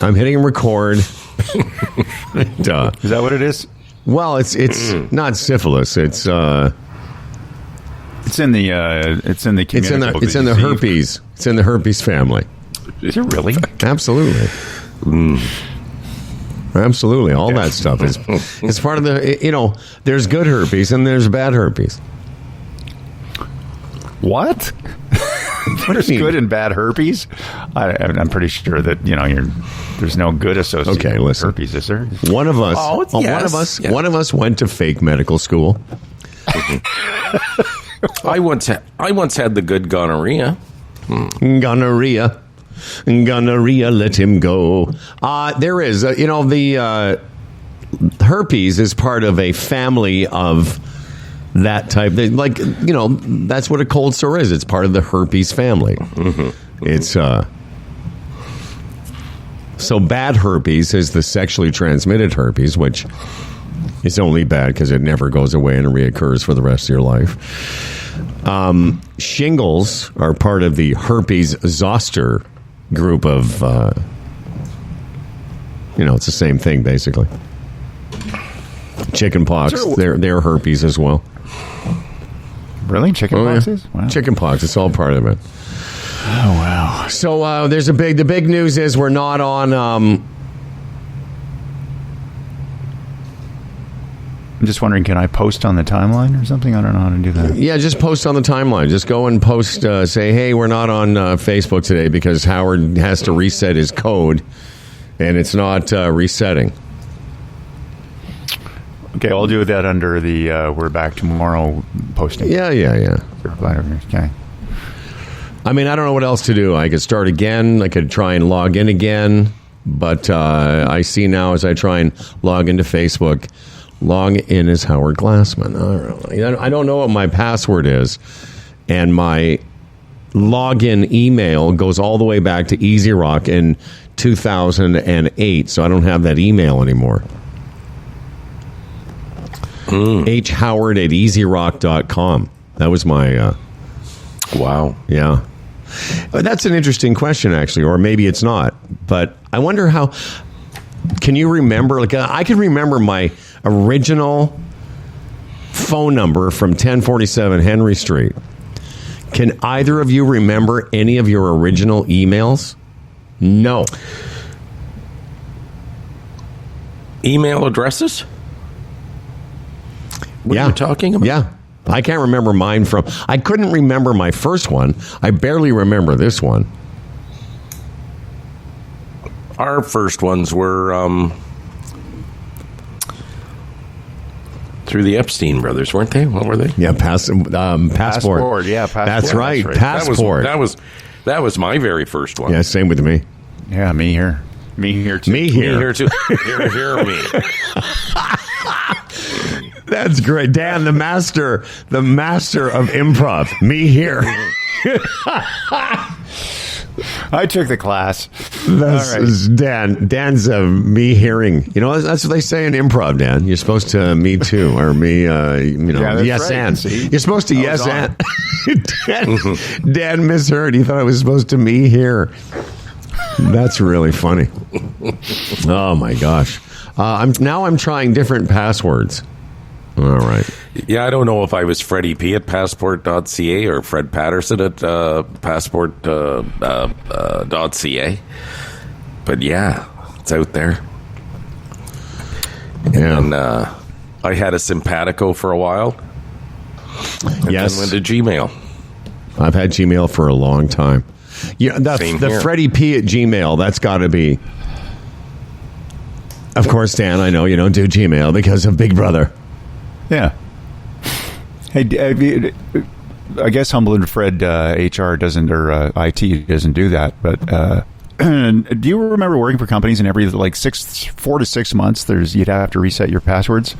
I'm hitting record. Duh. Is that what it is? Well, it's not syphilis. It's in the it's in the herpes. It's in the herpes family. Is it really? Absolutely. Absolutely. All that stuff is it's part of the. There's good herpes and there's bad herpes. What? There's good and bad herpes. I'm pretty sure that there's no good associated with herpes, is there? One of us. One of us went to fake medical school. I once had the good gonorrhea. Gonorrhea, let him go. There is, the herpes is part of a family of that type. Like, that's what a cold sore is. It's part of the herpes family. Mm-hmm. It's so bad herpes is the sexually transmitted herpes, which is only bad because it never goes away and reoccurs for the rest of your life. Shingles are part of the herpes zoster group of, it's the same thing basically. Chickenpox, they're herpes as well. Really? Chickenpox is? Wow. Chickenpox, it's all part of it. Oh, wow. So the big news is we're not on... I'm just wondering, can I post on the timeline or something? I don't know how to do that. Yeah, just post on the timeline. Just go and post, say, hey, we're not on Facebook today because Howard has to reset his code, and it's not resetting. Okay, I'll do that under the we're back tomorrow posting. Yeah. Okay. I mean, I don't know what else to do. I could start again. I could try and log in again. But I see now as I try and log into Facebook, log in as Howard Glassman. I don't know what my password is. And my login email goes all the way back to Easy Rock in 2008. So I don't have that email anymore. hhoward@easyrock.com. That was my... Wow. Yeah. That's an interesting question, actually, or maybe it's not. But I wonder how... Can you remember? I can remember my original phone number from 1047 Henry Street. Can either of you remember any of your original emails? No. Email addresses? What are you talking about? Yeah. I can't remember mine from... I couldn't remember my first one. I barely remember this one. Our first ones were through the Epstein brothers, weren't they? What were they? Yeah, passport. Passport, yeah. Passport. That's right. Passport. That was my very first one. Yeah, same with me. Yeah, me here. Me here too. Me here too. Here, me. That's great, Dan. The master of improv. Me here. I took the class. That's right. Dan. Dan's me hearing. That's what they say in improv, Dan. You're supposed to me too, or me. Yes, right. and. See? You're supposed to yes and. Dan misheard. He thought I was supposed to me here. That's really funny. Oh my gosh. I'm trying different passwords. All right. Yeah, I don't know if I was Freddie P at passport.ca or Fred Patterson at passport.ca. But yeah, it's out there. Yeah. And I had a Simpatico for a while. And yes. then went to Gmail. I've had Gmail for a long time. Yeah, the Freddie P at Gmail, that's got to be... Of course, Dan, I know you don't do Gmail because of Big Brother. Yeah. Hey, I guess Humble and Fred HR doesn't, or IT doesn't do that. But do you remember working for companies and every 4 to 6 months, you'd have to reset your passwords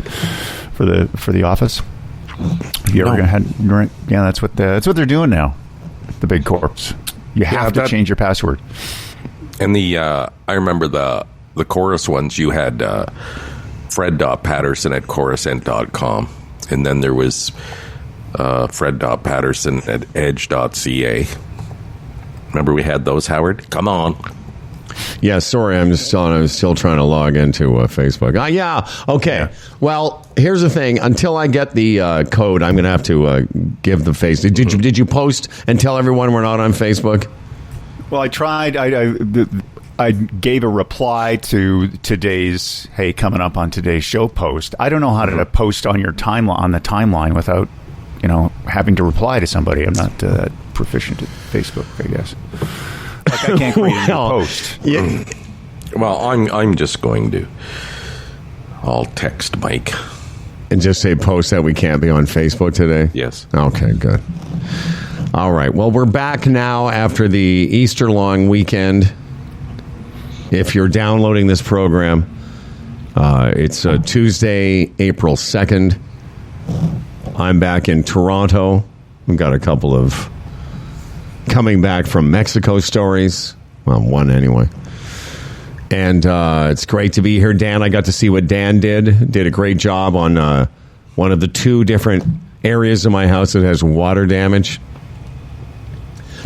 for the office? Have you ever had? Yeah, that's what they're doing now. The big corps. You have to change your password. And I remember the chorus ones. You had Fred.Patterson@chorusent.com, and then there was Fred.Patterson@edge.ca. Remember we had those, Howard? Come on. Yeah, sorry, I'm still trying to log into Facebook. Yeah, okay. Yeah. Well, here's the thing. Until I get the code, I'm going to have to give the face. Did you post and tell everyone we're not on Facebook? Well, I tried. I gave a reply to today's coming up on today's show post. I don't know how to post on your timeline without having to reply to somebody. I'm not proficient at Facebook, I guess. Like I can't create a post. Yeah. Well, I'm just going to. I'll text Mike and just say post that we can't be on Facebook today. Yes. Okay. Good. All right. Well, we're back now after the Easter long weekend. If you're downloading this program, it's Tuesday, April 2nd. I'm back in Toronto. We've got a couple of coming back from Mexico stories. Well, one anyway. And it's great to be here. Dan, I got to see what Dan did a great job on one of the two different areas of my house that has water damage.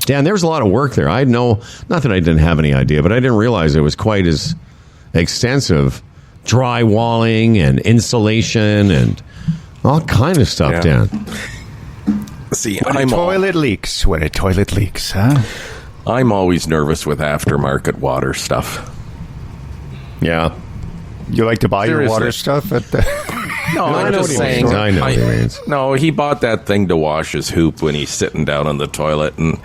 Dan, there was a lot of work there. Not that I didn't have any idea, but I didn't realize it was quite as extensive. Drywalling and insulation and all kind of stuff, Dan. See, when a toilet leaks, huh? I'm always nervous with aftermarket water stuff. Yeah. You like to buy your water stuff at the... No, I'm just saying. I know what he means. No, he bought that thing to wash his hoop when he's sitting down on the toilet, and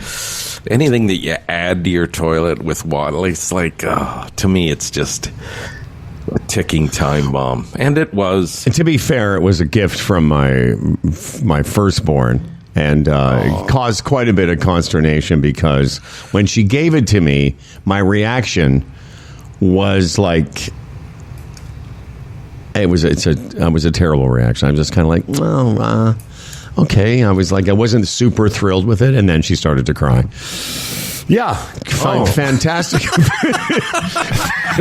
anything that you add to your toilet with water, it's like, to me, it's just a ticking time bomb. And it was. And to be fair, it was a gift from my firstborn, and it caused quite a bit of consternation because when she gave it to me, my reaction was like... It was a terrible reaction. I'm just kind of like, well, okay. I was like, I wasn't super thrilled with it, and then she started to cry. Yeah, fantastic,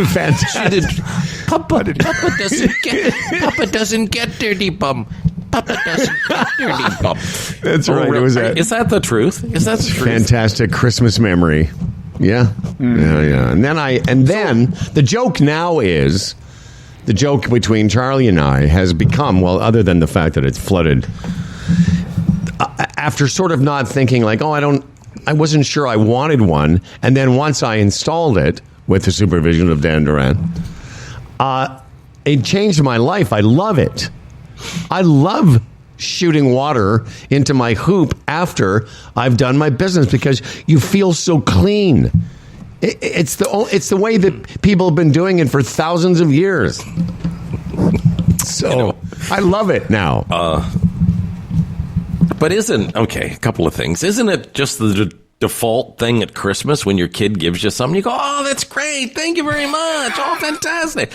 fantastic. Papa doesn't get dirty bum. Papa doesn't get dirty bum. That's right. It was Is that the truth? Is that the truth? Fantastic Christmas memory. Yeah, yeah. And then the joke now is. The joke between Charlie and I has become, well, other than the fact that it's flooded, after sort of not thinking like, I wasn't sure I wanted one. And then once I installed it with the supervision of Dan Duran, it changed my life. I love it. I love shooting water into my hoop after I've done my business because you feel so clean. It's the way that people have been doing it for thousands of years. So I love it now. But a couple of things. Isn't it just the default thing at Christmas when your kid gives you something? You go, oh, that's great. Thank you very much. Oh, fantastic.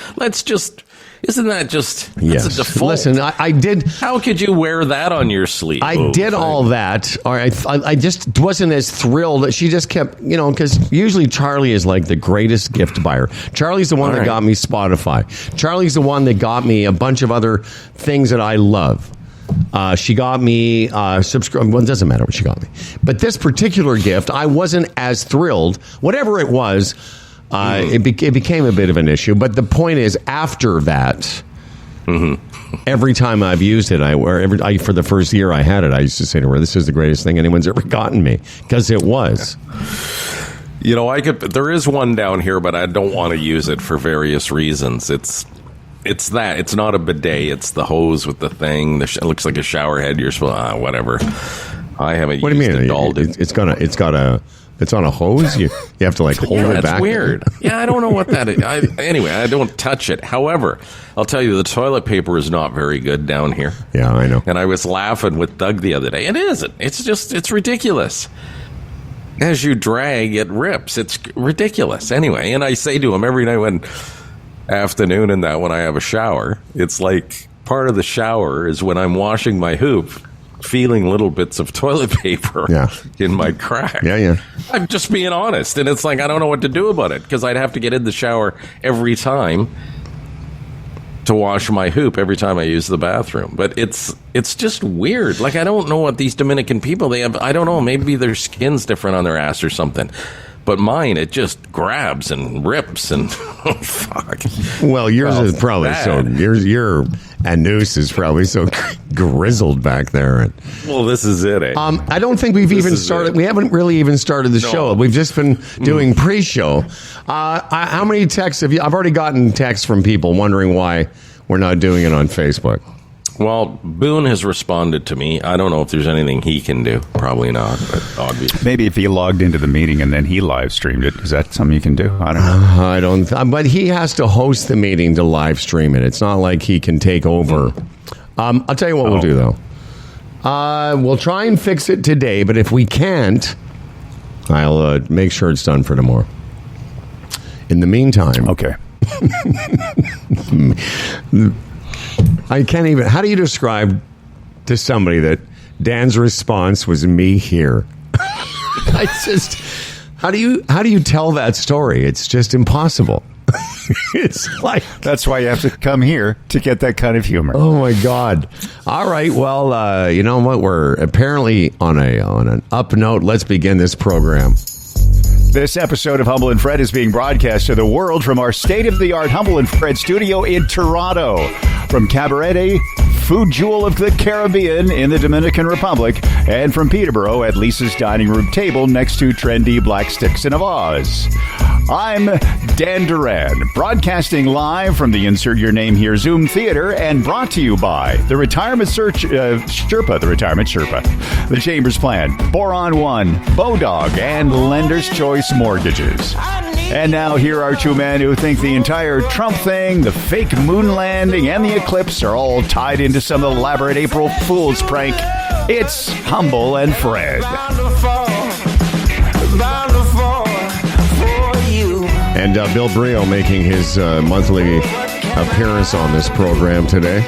Isn't that just yes. That's a default? Listen, I did. How could you wear that on your sleeve? I did all that. Or I just wasn't as thrilled. She just kept, because usually Charlie is like the greatest gift buyer. Charlie's the one that got me Spotify. Charlie's the one that got me a bunch of other things that I love. She got me subscribe. Well, it doesn't matter what she got me. But this particular gift, I wasn't as thrilled. Whatever it was. It became a bit of an issue, but the point is, after that, every time I've used it, for the first year I had it, I used to say to her, "This is the greatest thing anyone's ever gotten me," because it was. There is one down here, but I don't want to use it for various reasons. It's not a bidet. It's the hose with the thing. It looks like a shower head. You're supposed whatever. I haven't. What do you mean? It's on a hose? You have to hold it back? It's weird. Yeah, I don't know what that is. Anyway, I don't touch it. However, I'll tell you, the toilet paper is not very good down here. Yeah, I know. And I was laughing with Doug the other day. It isn't. It's ridiculous. As you drag, it rips. It's ridiculous. Anyway, and I say to him every night when I have a shower, it's like part of the shower is when I'm washing my hoop, feeling little bits of toilet paper in my crack. Yeah. I'm just being honest. And it's like, I don't know what to do about it because I'd have to get in the shower every time to wash my hoop every time I use the bathroom. But it's just weird. Like, I don't know what these Dominican people, they have. I don't know. Maybe their skin's different on their ass or something. But mine, it just grabs and rips and fuck. Well, yours is probably bad. your anus is probably so grizzled back there. Well, this is it. Eh? I don't think we've even started. We haven't really even started the show. We've just been doing pre-show. How many texts have you? I've already gotten texts from people wondering why we're not doing it on Facebook. Well, Boone has responded to me. I don't know if there's anything he can do. Probably not, but obviously. Maybe if he logged into the meeting and then he live streamed it, is that something you can do? I don't know. I don't. But he has to host the meeting to live stream it. It's not like he can take over. I'll tell you what we'll do though. We'll try and fix it today, but if we can't, I'll make sure it's done for tomorrow. In the meantime, Okay. I can't even. How do you describe to somebody that Dan's response was me here? I just. How do you tell that story? It's just impossible. It's like That's why you have to come here to get that kind of humor. oh my god. All right. Well, you know what? We're apparently on an up note. Let's begin this program. This episode of Humble and Fred is being broadcast to the world from our state-of-the-art Humble and Fred studio in Toronto. From Cabarete, food jewel of the Caribbean in the Dominican Republic, and from Peterborough at Lisa's dining room table next to trendy Black Sticks of Oz. I'm Dan Duran, broadcasting live from the Insert Your Name Here Zoom Theater and brought to you by the Retirement Sherpa, the Chambers Plan, Boron One, Bodog, and Lender's Choice Mortgages. And now here are two men who think the entire Trump thing, the fake moon landing, and the eclipse are all tied into some elaborate April Fool's prank. It's Humble and Fred. And Bill Brioux making his monthly appearance on this program today.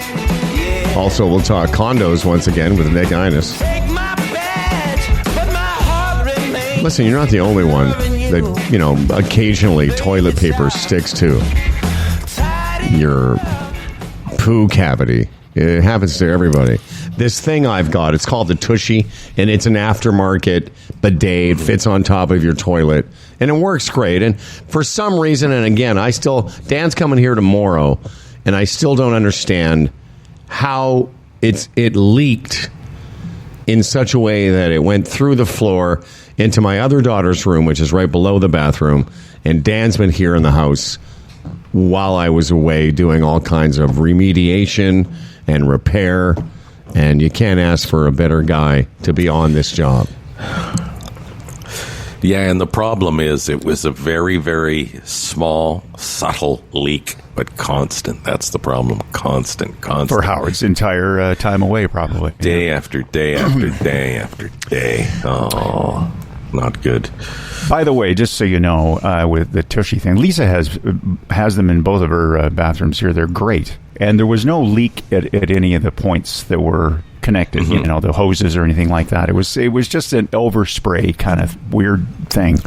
Also, we'll talk condos once again with Nick Innes. Listen, you're not the only one that, you know, occasionally toilet paper sticks to your poo cavity. It happens to everybody. This thing I've got, it's called the Tushy, and it's an aftermarket bidet. It fits on top of your toilet, and it works great. And for some reason, and again, Dan's coming here tomorrow, and I still don't understand how it leaked in such a way that it went through the floor into my other daughter's room, which is right below the bathroom. And Dan's been here in the house while I was away doing all kinds of remediation and repair. And you can't ask for a better guy to be on this job. Yeah, and the problem is it was a very, very small, subtle leak, but constant. That's the problem. Constant. For Howard's entire time away, probably. Day after day after day after day. Oh, not good. By the way, just so you know, with the Tushy thing, Lisa has them in both of her bathrooms here. They're great. And there was no leak at any of the points that were connected, you know, the hoses or anything like that. It was just an overspray kind of weird thing.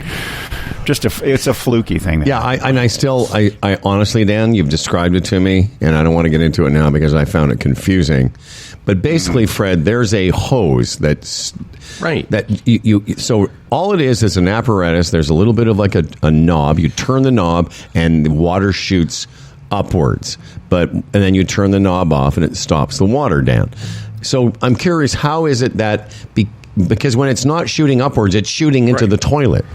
It's a fluky thing. Yeah, I honestly, Dan, you've described it to me, and I don't want to get into it now because I found it confusing. But basically, Fred, there's a hose that's right. That you so all it is an apparatus. There's a little bit of like a knob. You turn the knob, and the water shoots upwards. And then you turn the knob off, and it stops the water down. So I'm curious, how is it that because when it's not shooting upwards, it's shooting into the toilet?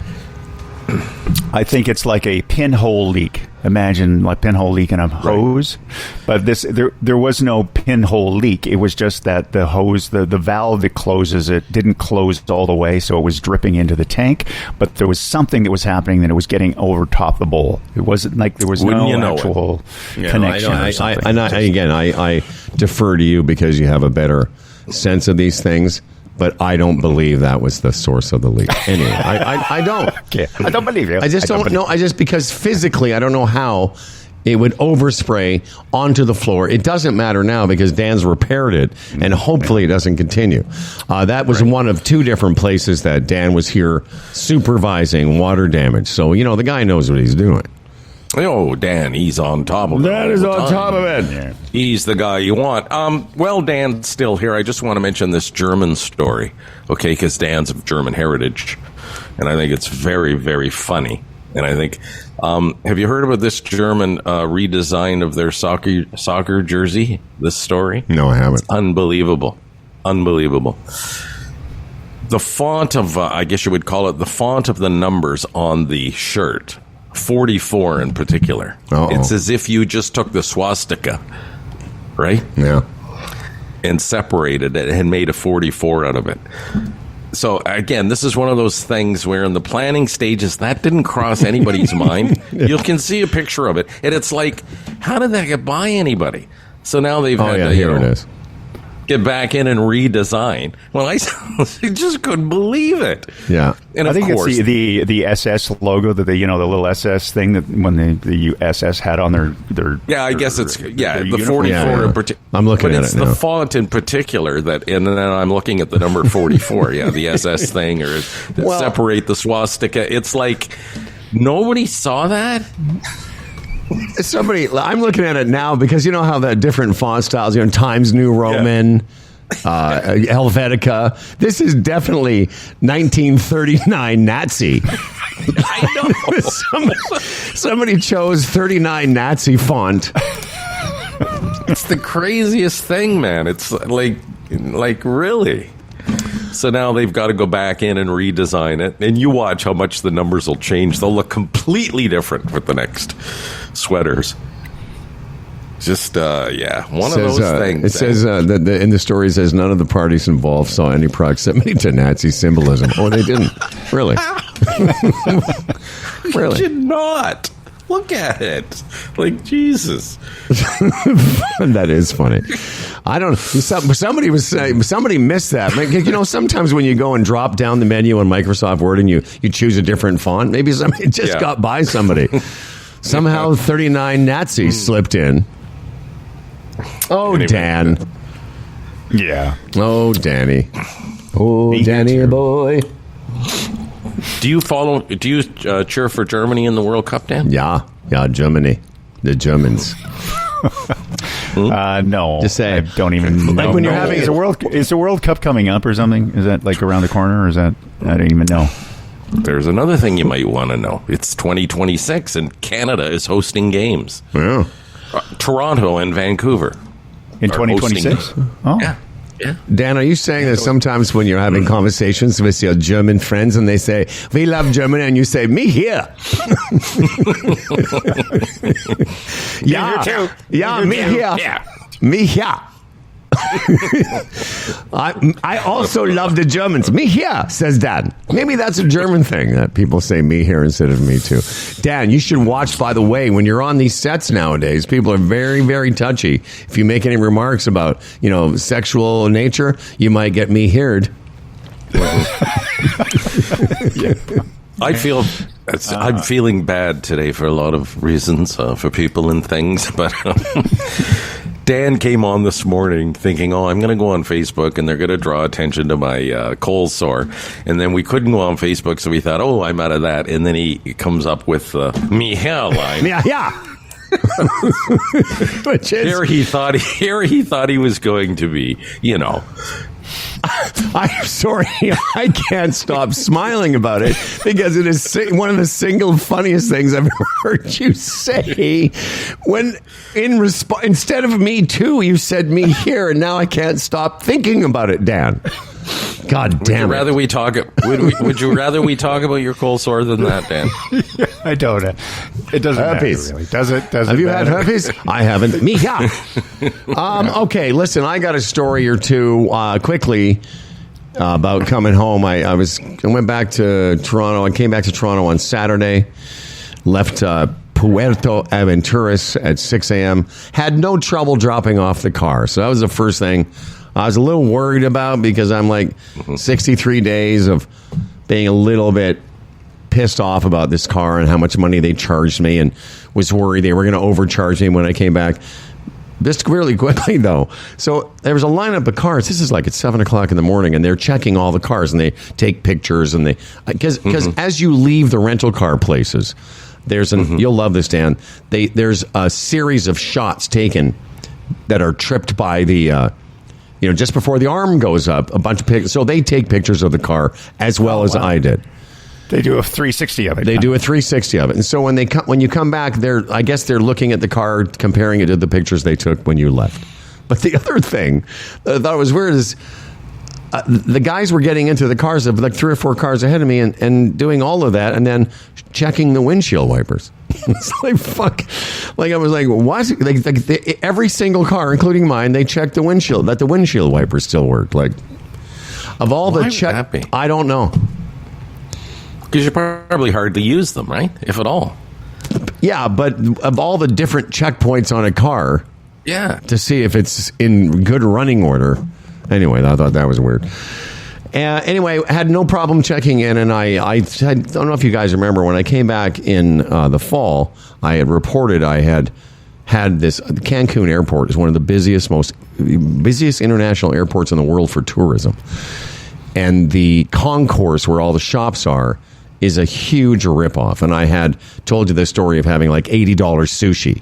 I think it's like a pinhole leak. Imagine like pinhole leak in a hose, but there was no pinhole leak. It was just that the hose, the valve that closes it, didn't close all the way, so it was dripping into the tank. But there was something that was happening that it was getting over top the bowl. It wasn't like there was no actual connection. I defer to you because you have a better sense of these things. But I don't believe that was the source of the leak. Anyway, I don't. Okay. I don't believe you. I just don't know. Because physically, I don't know how it would overspray onto the floor. It doesn't matter now because Dan's repaired it, and hopefully it doesn't continue. That was one of two different places that Dan was here supervising water damage. So, you know, the guy knows what he's doing. Oh, Dan, he's on top of it. That is on top of it. Yeah. He's the guy you want. Well, Dan's still here. I just want to mention this German story, okay, because Dan's of German heritage. and I think it's very, very funny. And I think, have you heard about this German redesign of their soccer jersey? This story? No, I haven't. It's unbelievable. The font of, I guess you would call it, the font of the numbers on the shirt, 44 in particular. Uh-oh. It's as if you just took the swastika, right? Yeah. And separated it and made a 44 out of it. So, again, this is one of those things where in the planning stages, that didn't cross anybody's mind. You can see a picture of it, and it's like, how did that get by anybody? So now they've had to, here it is. Get back in and redesign. Well, I just couldn't believe it. Yeah. And I of think course, it's the SS logo that the little SS thing that when the SS had on their yeah, I guess it's the uniform. 44 Yeah. in particular. I'm looking at it's it the now. font in particular that, and then I'm looking at the number 44. Yeah, the SS thing or Well- separate the swastika. It's like nobody saw that. I'm looking at it now because you know how the different font styles, Times New Roman, Helvetica. This is definitely 1939 Nazi. I know. Somebody chose 39 Nazi font. It's the craziest thing, man. It's like really. So now they've got to go back in and redesign it. And you watch how much the numbers will change. They'll look completely different with the next sweaters. Just, one of those things. It says that in the story, it says none of the parties involved saw any proximity to Nazi symbolism. Oh, they didn't. Really? Really? Did not. Look at it. Like, Jesus. That is funny. I don't. Somebody was saying. Somebody missed that. Sometimes when you go and drop down the menu on Microsoft Word and you choose a different font, maybe somebody just got by somebody. Somehow 39 Nazis slipped in. Oh, Anyway. Dan. Yeah. Oh, Danny. Oh, Me Danny too. boy. Do you cheer for Germany in the World Cup, Dan? Yeah, Germany. The Germans. No. Just say- I don't even know. when you're having- is the World Cup coming up or something? Is that like around the corner or is that I don't even know. There's another thing you might want to know. It's 2026 and Canada is hosting games. Yeah. Toronto and Vancouver. In are hosting 2026? games. Oh. Yeah. Dan, are you saying that sometimes when you're having conversations with your German friends and they say, we love Germany, and you say, me here. Yeah, me here. Yeah. Me here. I also love the Germans. Me here, says Dan. Maybe that's a German thing that people say me here instead of me too. Dan, you should watch, by the way, when you're on these sets nowadays, people are very, very touchy. If you make any remarks about, sexual nature, you might get me heard. I'm feeling bad today for a lot of reasons, for people and things, but Dan came on this morning thinking, I'm going to go on Facebook and they're going to draw attention to my cold sore. And then we couldn't go on Facebook, so we thought, I'm out of that. And then he comes up with the me here line. Yeah. Which is, Here he thought he was going to be, I'm sorry, I can't stop smiling about it because it is one of the single funniest things I've ever heard you say. When instead of me too, you said me here, and now I can't stop thinking about it, Dan. God damn it! Would you rather we talk about your cold sore than that, Dan? I don't. It doesn't Herpes. matter, really. Does it? Have you had herpes? I haven't. Me, yeah. Okay, listen, I got a story or two quickly about coming home. I went back to Toronto. I came back to Toronto on Saturday. Left Puerto Aventuras at 6 a.m. Had no trouble dropping off the car. So that was the first thing I was a little worried about because I'm like 63 days of being a little bit pissed off about this car and how much money they charged me, and was worried they were going to overcharge me when I came back. Just really quickly, though. So there was a lineup of cars. This is like at 7 o'clock in the morning, and they're checking all the cars, and they take pictures, and because as you leave the rental car places, there's you'll love this, Dan. There's a series of shots taken that are tripped by the just before the arm goes up, a bunch of pictures. So they take pictures of the car as well as I did. They do a 360 of it. They do a 360 of it. And so when you come back, I guess they're looking at the car, comparing it to the pictures they took when you left. But the other thing that I thought was weird is the guys were getting into the cars of like 3 or 4 cars ahead of me and doing all of that and then checking the windshield wipers. It's like, fuck. Like, I was like, what? Every single car, including mine, they checked the windshield, that the windshield wipers still worked. Like, of all Why the would check, that be? I don't know. Because you probably hardly use them, right? If at all. Yeah, but of all the different checkpoints on a car, Yeah. to see if it's in good running order. Anyway, I thought that was weird. Anyway, had no problem checking in, and I don't know if you guys remember, when I came back in the fall, I had reported I had this. Cancun Airport is one of the busiest international airports in the world for tourism. And the concourse where all the shops are is a huge ripoff. And I had told you the story of having like $80 sushi.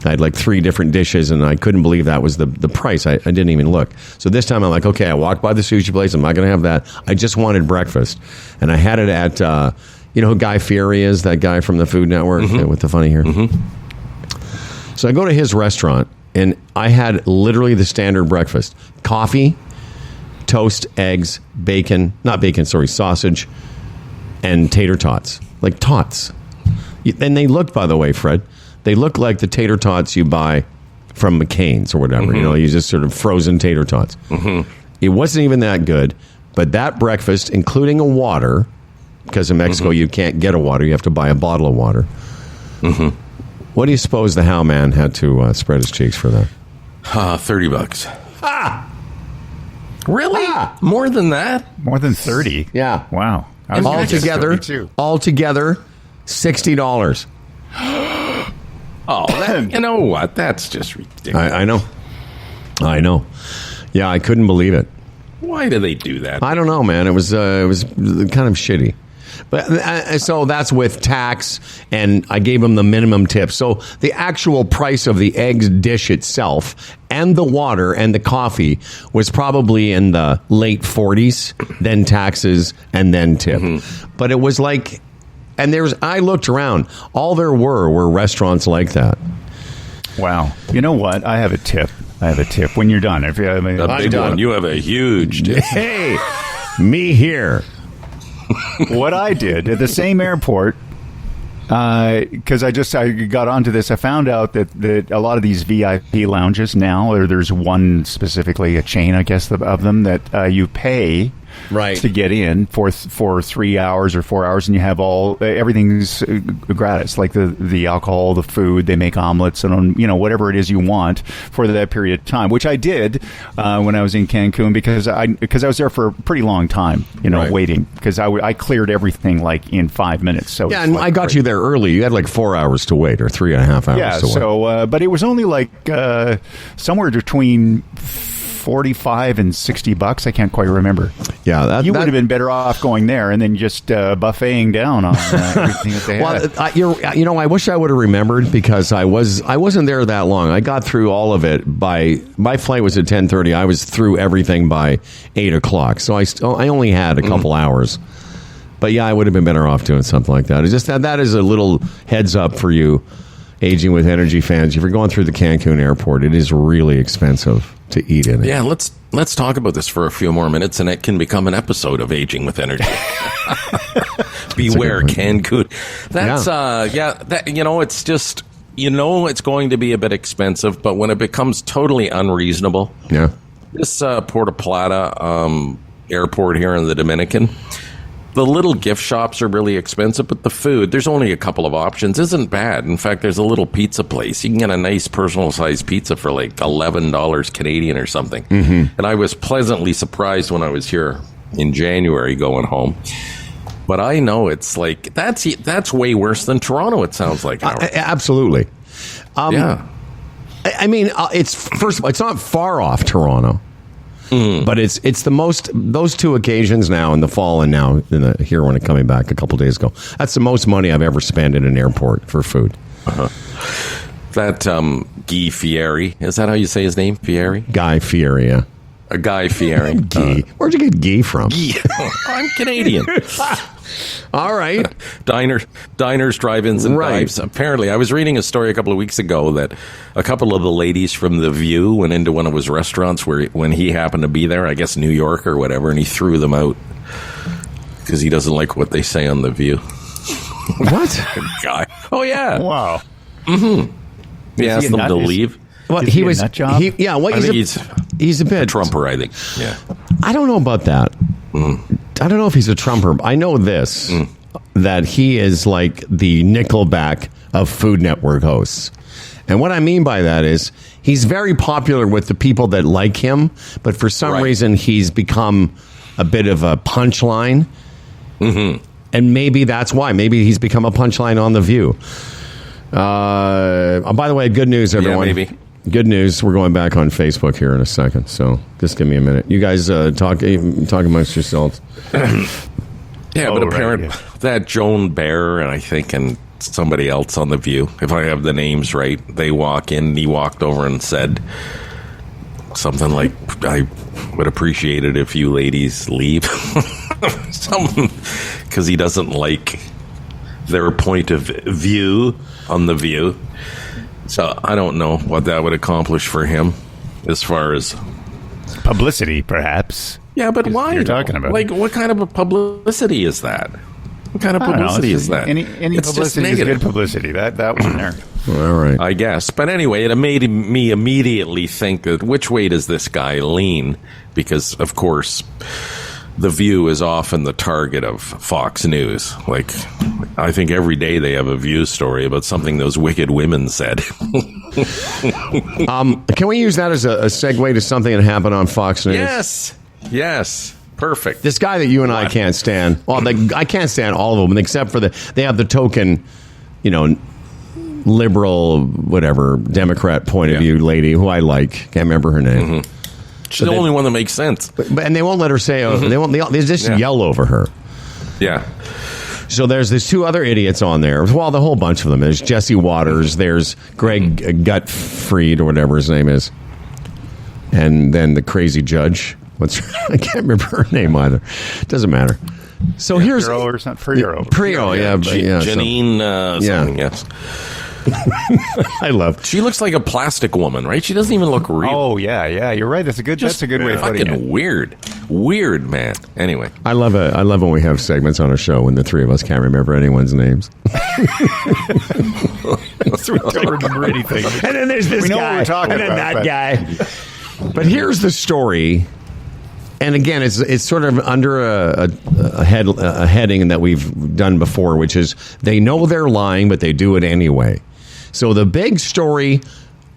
I had like 3 different dishes, and I couldn't believe that was the price. I didn't even look. So this time I'm like, okay, I walked by the sushi place. I'm not going to have that. I just wanted breakfast. And I had it at, you know who Guy Fieri is, that guy from the Food Network with the funny hair? Mm-hmm. So I go to his restaurant, and I had literally the standard breakfast. Coffee, toast, eggs, sausage, and tater tots. Like tots. And they look, by the way, Fred, they look like the tater tots you buy from McCain's or whatever. Mm-hmm. You know, you just sort of frozen tater tots. Mm-hmm. It wasn't even that good, but that breakfast, including a water, because in Mexico you can't get a water, you have to buy a bottle of water. Mm-hmm. What do you suppose the How Man had to spread his cheeks for that? $30. Ah! Really? Ah! More than that? More than 30? Yeah. Wow. Altogether, $60. Oh, you know what? That's just ridiculous. I know. Yeah, I couldn't believe it. Why do they do that? I don't know, man. It was kind of shitty. But so that's with tax, and I gave them the minimum tip. So the actual price of the eggs dish itself and the water and the coffee was probably in the late 40s, then taxes, and then tip. Mm-hmm. But it was like... And I looked around. All there were restaurants like that. Wow. You know what? I have a tip. When you're done. If a big one. You have a huge tip. Hey, me here. What I did at the same airport, because I got onto this, I found out that a lot of these VIP lounges now, or there's one specifically, a chain, I guess, of them, that you pay to get in for 3 hours or 4 hours, and you have everything's gratis, like the alcohol, the food, they make omelets, and whatever it is you want for that period of time, which I did when I was in Cancun, because I was there for a pretty long time, waiting, because I cleared everything like in 5 minutes. So yeah, and I got you there early. You had like 4 hours to wait, or 3.5 hours. Yeah, to wait. So but it was only like somewhere between $45 and $60. I can't quite remember. Yeah, you would have been better off going there and then just buffeting down on everything that they had. I wish I would have remembered, because I wasn't there that long. I got through all of it my flight was at 10:30. I was through everything by 8:00. So I only had a couple hours. But yeah, I would have been better off doing something like that. It's just that is a little heads up for you, Aging with Energy fans. If you're going through the Cancun airport, it is really expensive to eat in it. Yeah, let's talk about this for a few more minutes, and it can become an episode of Aging with Energy. Beware Cancun. That's it's just, it's going to be a bit expensive, but when it becomes totally unreasonable, this Puerto Plata airport here in the Dominican, the little gift shops are really expensive, but the food, there's only a couple of options, isn't bad. In fact, there's a little pizza place. You can get a nice personal-sized pizza for like $11 Canadian or something. Mm-hmm. And I was pleasantly surprised when I was here in January going home. But I know it's like, that's way worse than Toronto, it sounds like. Absolutely. Yeah. I mean, first of all, it's not far off Toronto. But it's the most, those two occasions now in the fall and now here when I'm coming back a couple days ago, that's the most money I've ever spent in an airport for food. Uh-huh. That Guy Fieri, is that how you say his name? Fieri? Guy Fieri, yeah. Guy Fieri. Guy. Where'd you get Guy from? I'm Canadian. All right. Diners, drive-ins, and Right. dives. Apparently, I was reading a story a couple of weeks ago that a couple of the ladies from The View went into one of his restaurants when he happened to be there, I guess New York or whatever, and he threw them out because he doesn't like what they say on The View. What? Guy. Oh, yeah. Wow. He asked them to leave. Well, Is he a nut job? I think he's a bit Trumper, I think. Yeah. I don't know about that. I don't know if he's a Trumper. I know this, that he is like the Nickelback of Food Network hosts. And what I mean by that is he's very popular with the people that like him, but for some Right. reason he's become a bit of a punchline. Mm-hmm. And maybe that's why. Maybe he's become a punchline on The View. By the way, good news, everyone. Yeah, maybe. Good news. We're going back on Facebook here in a second, so just give me a minute. You guys talk amongst yourselves. Yeah, Oh, but right, apparently yeah. that Joan Bear and somebody else on The View, if I have the names right, they walk in. He walked over and said something like, "I would appreciate it if you ladies leave," because he doesn't like their point of view on The View. So I don't know what that would accomplish for him as far as Publicity, perhaps. Yeah, but Is why? you're talking about? Like, what kind of a publicity is that? What kind of I don't know, publicity it's is just- that? Any It's just publicity is negative. good publicity. That one there. All right. I guess. But anyway, it made me immediately think that which way does this guy lean? Because, of course, The View is often the target of Fox News. Like, I think every day they have a View story about something those wicked women said. Can we use that as a segue to something that happened on Fox News? Yes. Perfect. This guy that you and I What? can't stand. Well, I can't stand all of them, except for they have the token, liberal, whatever, Democrat point of view lady who I like. Can't remember her name. She's the only one that makes sense. And they won't let her say. They just yell over her. Yeah. So there's these two other idiots on there. Well, the whole bunch of them. There's Jesse Waters. There's Greg Gutfried or whatever his name is, and then the crazy judge. I can't remember her name either. Doesn't matter. So here's Prio or something. Prio. Prio, yeah. Janine, something, Yeah. yes. I love. She looks like a plastic woman, right? She doesn't even look real. Oh yeah. You're right. That's a good way of putting Fucking it. weird, man. Anyway, I love it. I love when we have segments on our show when the three of us can't remember anyone's names. We don't remember anything. And then there's this We know guy, what we're talking and then about, that but- guy. But here's the story, and again, it's sort of under a heading that we've done before, which is they know they're lying, but they do it anyway. So the big story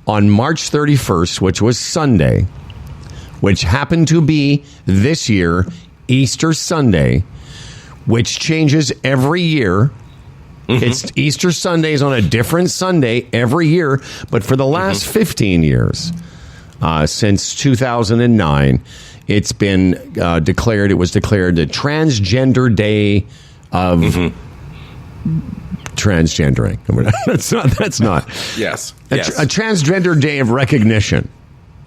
on March 31st, which was Sunday, which happened to be this year Easter Sunday, which changes every year. It's Easter Sundays on a different Sunday every year, but for the last 15 years, since 2009, it's been declared. It was declared the Transgender Day of transgendering. That's not. yes. A Transgender Day of recognition.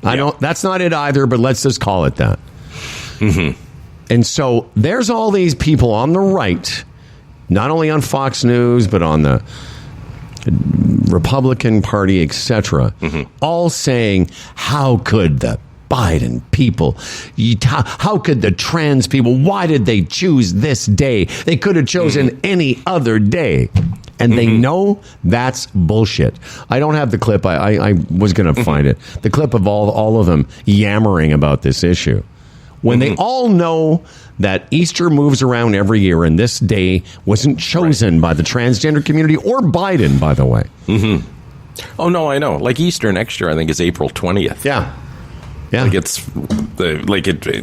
I don't. That's not it either. But let's just call it that. And so there's all these people on the right, not only on Fox News but on the Republican Party, etc., all saying, "How could the Biden people? How could the trans people? Why did they choose this day? They could have chosen any other day." And they know that's bullshit. I don't have the clip. I was going to find it. The clip of all of them yammering about this issue. When they all know that Easter moves around every year and this day wasn't chosen by the transgender community or Biden, by the way. Oh no, I know. Like Easter next year, I think is April 20th. Yeah. Like it's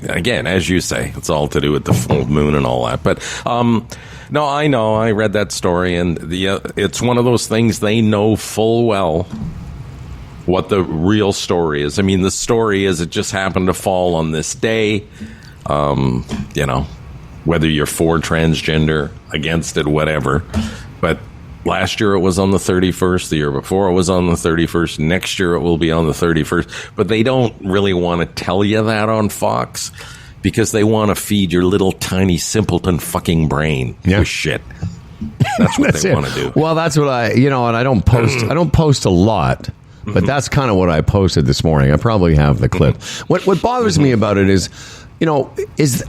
again, as you say, it's all to do with the full moon and all that. But no, I know. I read that story, and it's one of those things they know full well what the real story is. I mean, the story is it just happened to fall on this day. Whether you're for transgender, against it, whatever. But Last year it was on the 31st. The year before it was on the 31st. Next year it will be on the 31st. But they don't really want to tell you that on Fox because they want to feed your little tiny simpleton fucking brain with shit. That's what they want to do. Well, that's what and I don't post. I don't post a lot, but that's kind of what I posted this morning. I probably have the clip. What bothers me about it is, is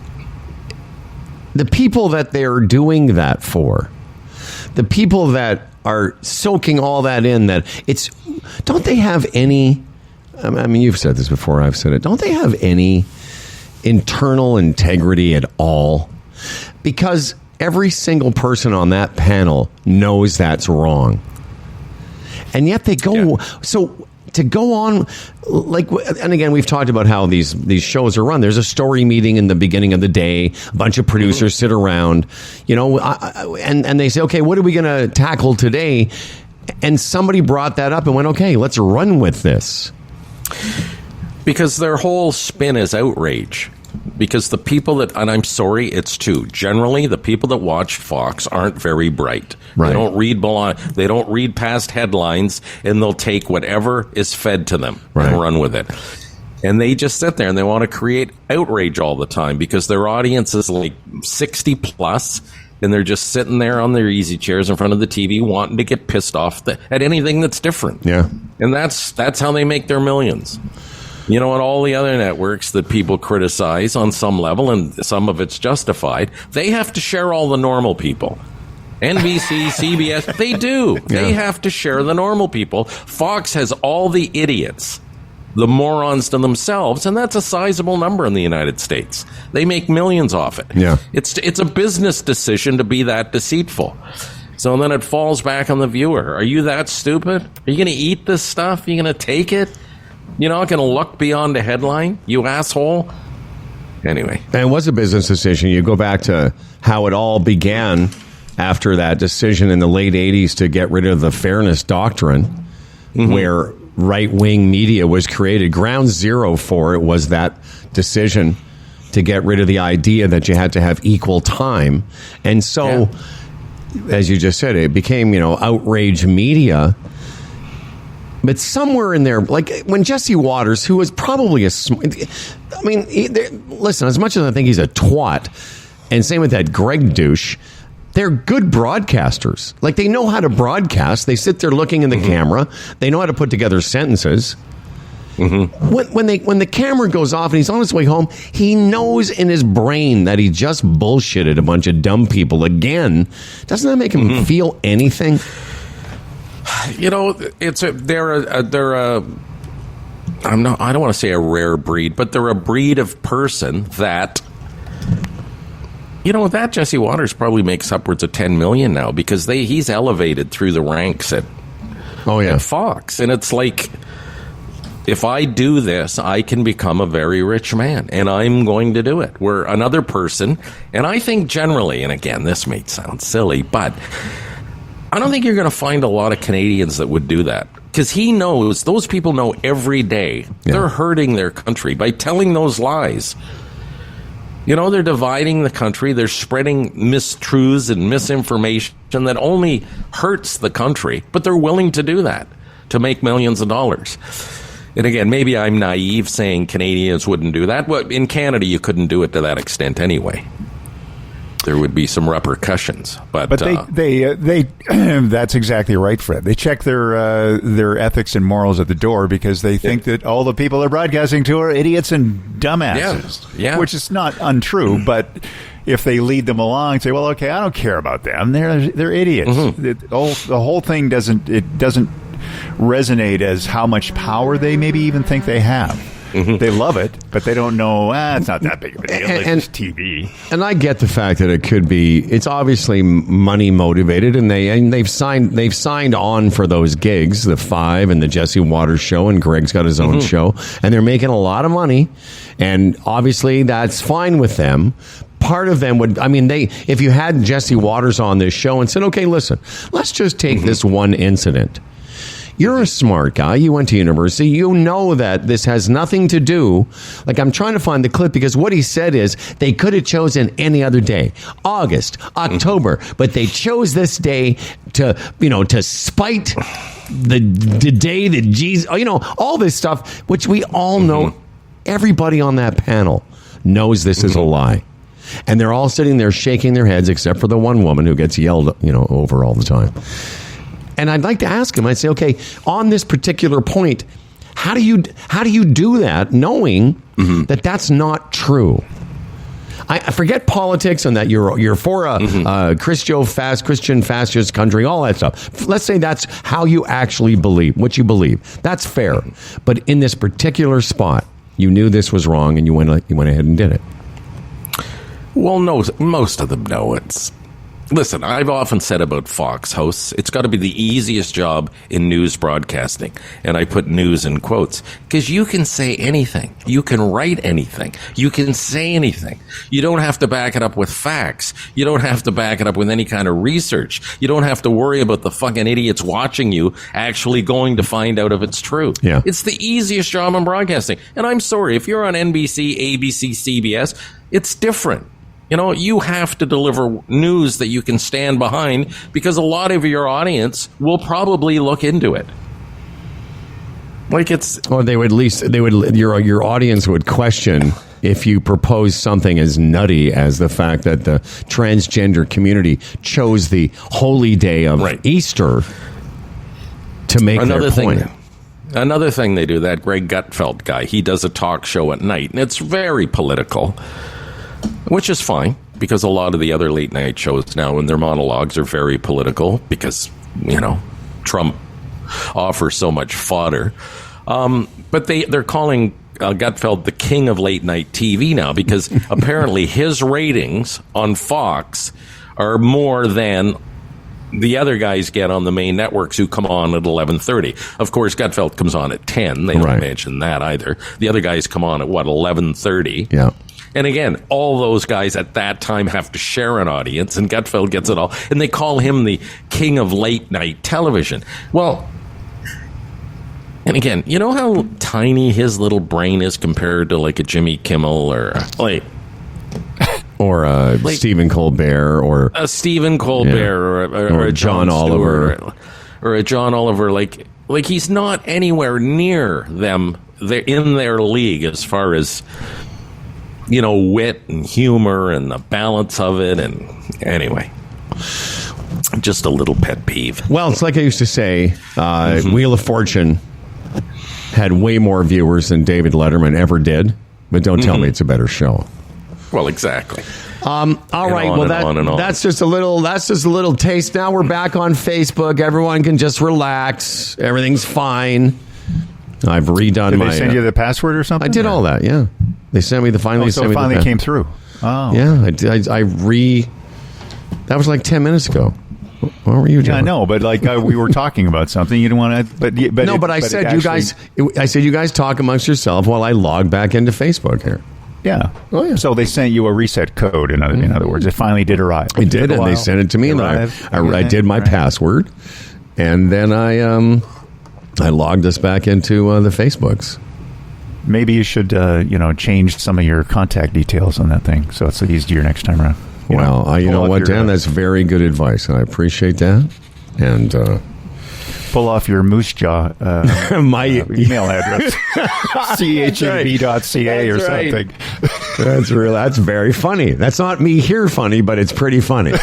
the people that they're doing that for. The people that are soaking all that in, don't they have any, I mean, you've said this before, I've said it, don't they have any internal integrity at all? Because every single person on that panel knows that's wrong. And yet they go, so to go on, and again, we've talked about how these shows are run. There's a story meeting in the beginning of the day. A bunch of producers sit around, and they say, okay, what are we going to tackle today? And somebody brought that up and went, okay, let's run with this. Because their whole spin is outrage. Because the people that, and I'm sorry, it's two. Generally, the people that watch Fox aren't very bright. Right. They don't read past headlines, and they'll take whatever is fed to them and run with it. And they just sit there and they want to create outrage all the time because their audience is like 60 plus, and they're just sitting there on their easy chairs in front of the TV wanting to get pissed off at anything that's different. Yeah, and that's how they make their millions. And all the other networks that people criticize on some level, and some of it's justified, they have to share all the normal people. NBC, CBS, they do. Yeah. They have to share the normal people. Fox has all the idiots, the morons to themselves, and that's a sizable number in the United States. They make millions off it. Yeah. It's a business decision to be that deceitful. So then it falls back on the viewer. Are you that stupid? Are you going to eat this stuff? Are you going to take it? You're not going to look beyond a headline, you asshole. Anyway. And it was a business decision. You go back to how it all began after that decision in the late 80s to get rid of the fairness doctrine, where right-wing media was created. Ground zero for it was that decision to get rid of the idea that you had to have equal time. And so, as you just said, it became, outrage media. But somewhere in there, like when Jesse Waters, who was probably listen, as much as I think he's a twat, and same with that Greg douche, they're good broadcasters. Like, they know how to broadcast. They sit there looking in the camera. They know how to put together sentences. When the camera goes off and he's on his way home, he knows in his brain that he just bullshitted a bunch of dumb people again. Doesn't that make him feel anything? I don't want to say a rare breed, but they're a breed of person that, that Jesse Waters probably makes upwards of $10 million now because he's elevated through the ranks at Fox. And it's like, if I do this, I can become a very rich man, and I'm going to do it. Where another person, and I think generally, and again, this may sound silly, but I don't think you're going to find a lot of Canadians that would do that, because those people know every day they're hurting their country by telling those lies. They're dividing the country. They're spreading mistruths and misinformation that only hurts the country, but they're willing to do that to make millions of dollars. And again, maybe I'm naive saying Canadians wouldn't do that. But in Canada, you couldn't do it to that extent anyway. There would be some repercussions, but they that's exactly right, Fred. They check their ethics and morals at the door because they think that all the people they're broadcasting to are idiots and dumbasses, which is not untrue. But if they lead them along and say, "Well, okay, I don't care about them; they're idiots," the whole thing doesn't resonate as how much power they maybe even think they have. They love it, but they don't know, it's not that big of a deal. It's just TV. And I get the fact that it's obviously money motivated, and they've signed on for those gigs, the 5 and the Jesse Waters show, and Greg's got his own show, and they're making a lot of money, and obviously that's fine with them. Part of them would, if you had Jesse Waters on this show and said, okay, listen, let's just take this one incident. You're a smart guy. You went to university. You know that this has nothing to do. Like, I'm trying to find the clip because what he said is they could have chosen any other day, August, October, but they chose this day to spite the day that Jesus, all this stuff, which we all know. Everybody on that panel knows this is a lie. And they're all sitting there shaking their heads, except for the one woman who gets yelled, over all the time. And I'd like to ask him, I'd say, okay, on this particular point, how do you do that knowing that that's not true? I forget politics and that you're for a Christian fascist country, all that stuff. Let's say that's how you actually believe, what you believe. That's fair. But in this particular spot, you knew this was wrong and you went ahead and did it. Well, no, most of them know it's... Listen, I've often said about Fox hosts, it's got to be the easiest job in news broadcasting. And I put news in quotes. Because you can say anything. You can write anything. You can say anything. You don't have to back it up with facts. You don't have to back it up with any kind of research. You don't have to worry about the fucking idiots watching you actually going to find out if it's true. Yeah. It's the easiest job in broadcasting. And I'm sorry, if you're on NBC, ABC, CBS, it's different. You have to deliver news that you can stand behind because a lot of your audience will probably look into it. Like it's... Or your audience would question if you propose something as nutty as the fact that the transgender community chose the holy day of Easter to make their point. Another thing they do, that Greg Gutfeld guy, he does a talk show at night, and it's very political. Which is fine, because a lot of the other late night shows now in their monologues are very political because, Trump offers so much fodder. But they're calling Gutfeld the king of late night TV now because apparently his ratings on Fox are more than the other guys get on the main networks who come on at 11:30. Of course, Gutfeld comes on at 10. They don't mention that either. The other guys come on at, 11:30? Yeah. And again, all those guys at that time have to share an audience, and Gutfeld gets it all. And they call him the king of late-night television. Well, and again, you know how tiny his little brain is compared to, like, a Jimmy Kimmel or, or Stephen Colbert or... A Stephen Colbert or a John Oliver. Or a John Oliver. Like he's not anywhere near them. They're in their league as far as... wit and humor and the balance of it. And anyway, just a little pet peeve. Well, it's like I used to say, Wheel of Fortune had way more viewers than David Letterman ever did. But don't tell me it's a better show. Well, exactly. All right. Well, that's just a little taste. Now we're back on Facebook. Everyone can just relax. Everything's fine. I've redone Did they send you the password or something? I did all that, yeah. They sent me the finally. So it finally came through. Oh, yeah. That was like 10 minutes ago. What were you doing? Yeah, I know, but we were talking about something. You didn't want to. I said you guys talk amongst yourself while I log back into Facebook here. Yeah. Oh, yeah. So they sent you a reset code. In other words, it finally did arrive. It did, and they sent it to me, and I did my password, and then I logged us back into the Facebooks. Maybe you should, change some of your contact details on that thing so it's easier next time around. You know what, Dan? That's very good advice, and I appreciate that. And pull off your moose jaw my email address, chab.ca or something. That's very funny. That's not me here funny, but it's pretty funny.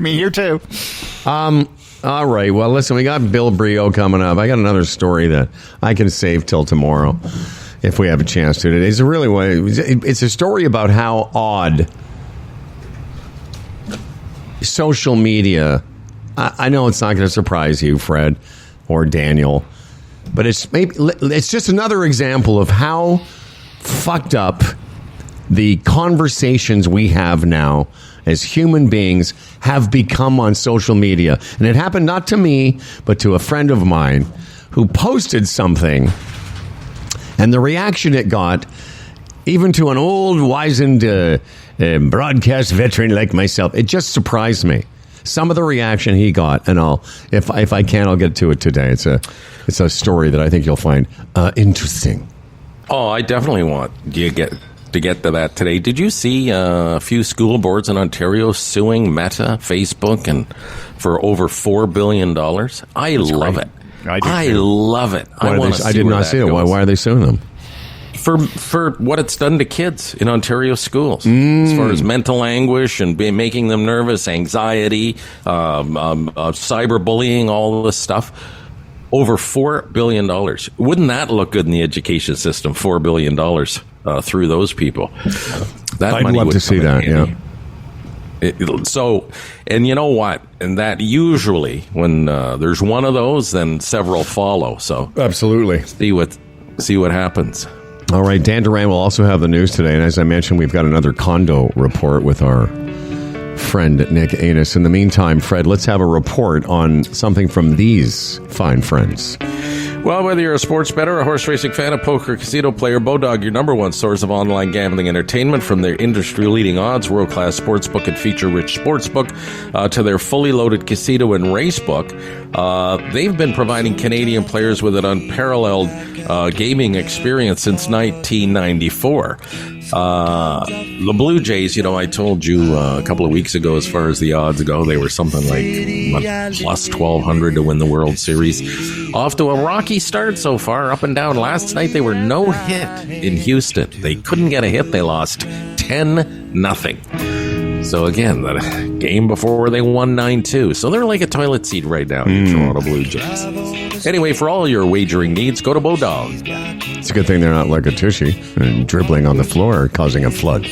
Me here too. All right. Well, listen, we got Bill Brioux coming up. I got another story that I can save till tomorrow if we have a chance to. It's a story about how odd social media. I know it's not going to surprise you, Fred or Daniel, but it's just another example of how fucked up the conversations we have now as human beings have become on social media. And it happened not to me, but to a friend of mine who posted something, and the reaction it got, even to an old, wizened broadcast veteran like myself, it just surprised me. some of the reaction he got, and if I can, I'll get to it today. It's a story that I think you'll find interesting. Oh, I definitely want to get to that today. Did you see a few school boards in Ontario suing Meta, Facebook, and for over $4 billion? I love it. I love it. I did not see it. Why are they suing them? For what it's done to kids in Ontario schools, as far as mental anguish and making them nervous, anxiety, cyberbullying, all this stuff. Over $4 billion. Wouldn't that look good in the education system? $4 billion through those people. I'd love to see that. Yeah. So, and you know what? And that usually, when there's one of those, then several follow. So, absolutely, see what happens. All right, Dan Duran will also have the news today, and as I mentioned, we've got another condo report with our friend Nick Anus. In the meantime, Fred, let's have a report on something from these fine friends. Well, whether you're a sports bettor, a horse racing fan, a poker casino player, Bodog, your number one source of online gambling entertainment, from their industry-leading odds, world-class sportsbook and feature-rich sportsbook, to their fully loaded casino and racebook, they've been providing Canadian players with an unparalleled gaming experience since 1994. The Blue Jays, I told you a couple of weeks ago, as far as the odds go, they were something like plus 1,200 to win the World Series. Off to a rocky start so far, up and down. Last night they were no hit in Houston. They couldn't get a hit. They lost 10-0. So again, the game before they won 9-2. So they're like a toilet seat right now, your Toronto Blue Jays. Anyway, for all your wagering needs, go to Bodog. It's a good thing they're not like a tushy and dribbling on the floor, causing a flood.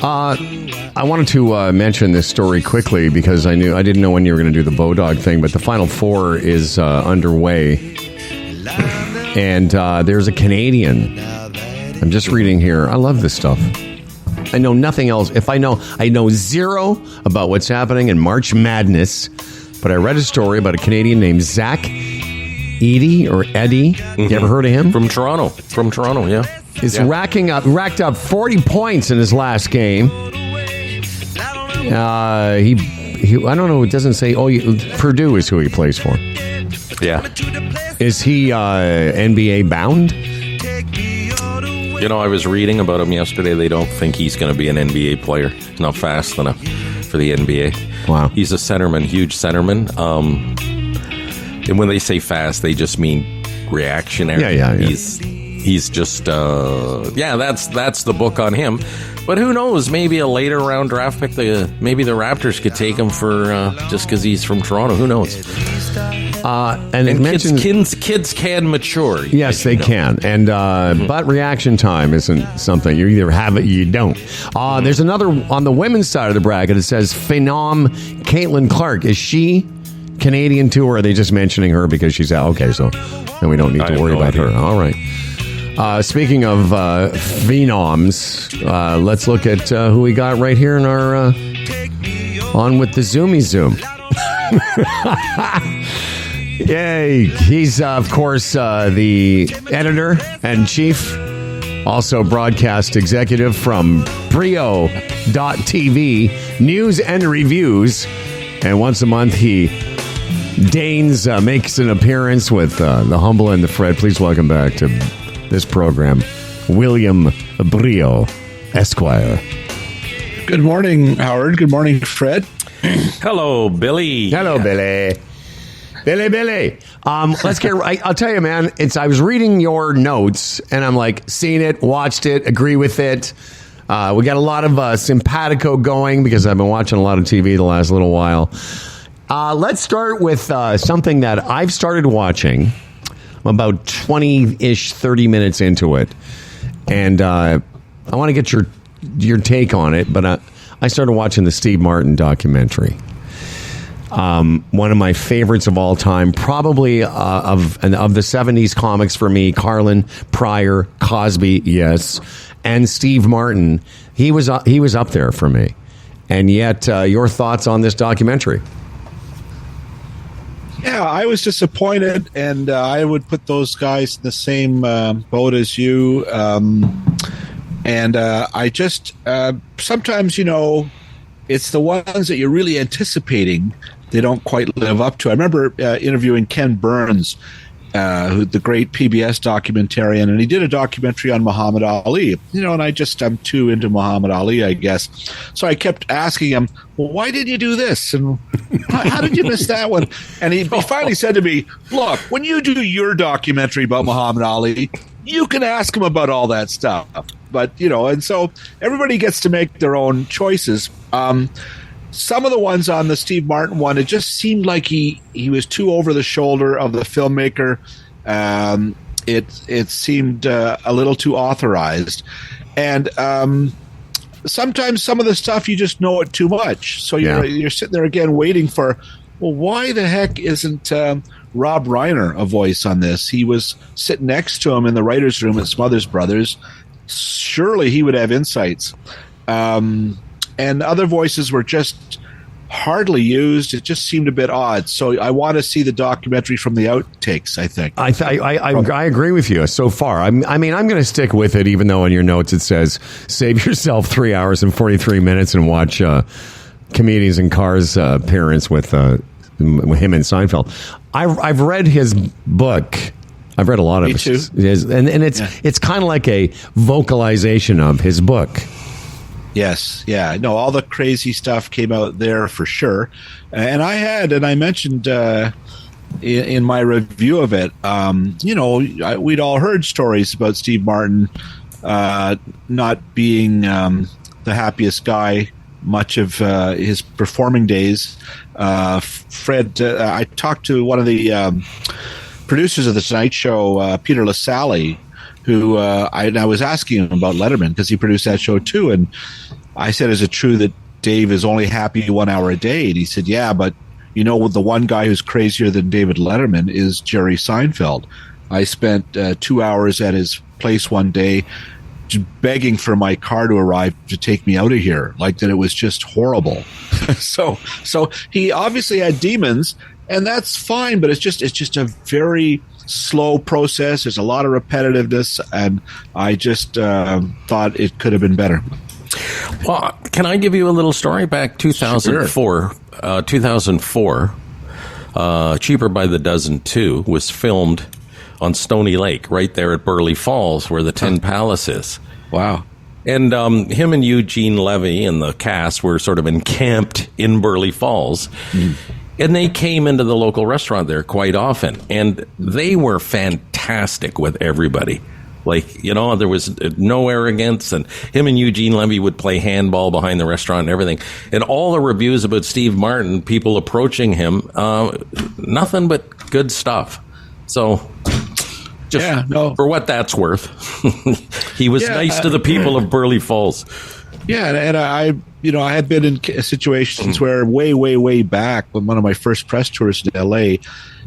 I wanted to mention this story quickly because I didn't know when you were going to do the Bodog thing, but the Final Four is underway, and there's a Canadian. I'm just reading here. I love this stuff. I know nothing else. I know zero about what's happening in March Madness, but I read a story about a Canadian named Zach Edey or Eddie. You ever heard of him? From Toronto, yeah. He's racked up 40 points in his last game. He I don't know. It doesn't say. Purdue is who he plays for. Yeah. Is he NBA bound? I was reading about him yesterday. They don't think he's going to be an NBA player. He's not fast enough for the NBA. Wow. He's a centerman, huge centerman. And when they say fast, they just mean reactionary. Yeah. He's just that's the book on him. But who knows? Maybe a later round draft pick. Maybe the Raptors could take him for just because he's from Toronto. Who knows? And it mentions kids can mature. Yes, they can. And but reaction time isn't something you either have it, or you don't. There's another on the women's side of the bracket. It says Phenom Caitlin Clark. Is she Canadian too, or are they just mentioning her because she's out? Okay, so then we don't need to worry about her. All right. Speaking of phenoms, let's look at who we got right here in our on with the Zoomy Zoom. Yay! He's of course the editor and chief, also broadcast executive from Brioux.tv, news and reviews, and once a month he makes an appearance with the Humble and the Fred. Please welcome back to this program, William Brioux, Esquire. Good morning, Howard. Good morning, Fred. Hello, Billy. Hello, Billy. Billy. Let's get right. I'll tell you, man. I was reading your notes, and I'm like, seen it, watched it, agree with it. We got a lot of simpatico going because I've been watching a lot of TV the last little while. Let's start with something that I've started watching. I'm about 20-ish, 30 minutes into it. And I want to get your take on it, but I started watching the Steve Martin documentary. One of my favorites of all time, probably of the 70s comics for me, Carlin, Pryor, Cosby, yes, and Steve Martin. He was up there for me. And yet, your thoughts on this documentary? Yeah, I was disappointed, and I would put those guys in the same boat as you. And I just sometimes, it's the ones that you're really anticipating they don't quite live up to. I remember interviewing Ken Burns, who the great PBS documentarian, and he did a documentary on Muhammad Ali. And I'm too into Muhammad Ali, I guess. So I kept asking him, well, why did you do this? And how did you miss that one? And he finally said to me, look, when you do your documentary about Muhammad Ali, you can ask him about all that stuff. But, and so everybody gets to make their own choices. Some of the ones on the Steve Martin one, it just seemed like he was too over the shoulder of the filmmaker. It seemed a little too authorized. And sometimes some of the stuff, you just know it too much. So you're sitting there again waiting for, well, why the heck isn't Rob Reiner a voice on this? He was sitting next to him in the writer's room at Smothers Brothers. Surely he would have insights. And other voices were just hardly used. It just seemed a bit odd. So I want to see the documentary from the outtakes, I think. I agree with you so far. I'm going to stick with it, even though in your notes it says, save yourself 3 hours and 43 minutes and watch Comedians in Cars appearance with him and Seinfeld. I've read his book. I've read a lot of it. Me too. And it's kind of like a vocalization of his book. Yes, yeah. No, all the crazy stuff came out there for sure. And I mentioned in my review of it, we'd all heard stories about Steve Martin not being the happiest guy much of his performing days. Fred, I talked to one of the producers of the Tonight Show, Peter LaSalle, who I was asking him about Letterman because he produced that show too. And I said, is it true that Dave is only happy 1 hour a day? And he said, yeah, but the one guy who's crazier than David Letterman is Jerry Seinfeld. I spent 2 hours at his place one day begging for my car to arrive to take me out of here. Like that it was just horrible. So he obviously had demons, and that's fine, but it's just a very slow process. There's a lot of repetitiveness, and I just thought it could have been better. Well, can I give you a little story? Back 2004, Sure. 2004, Cheaper by the Dozen 2 was filmed on Stony Lake, right there at Burley Falls, where the Ten Palace is. Wow. And him and Eugene Levy and the cast were sort of encamped in Burley Falls. Mm. And they came into the local restaurant there quite often. And they were fantastic with everybody. Like, there was no arrogance. And him and Eugene Levy would play handball behind the restaurant and everything. And all the reviews about Steve Martin, people approaching him, nothing but good stuff. So, for what that's worth, he was nice to the people of Burley Falls. Yeah, and I had been in situations where way, way, way back when one of my first press tours in L.A.,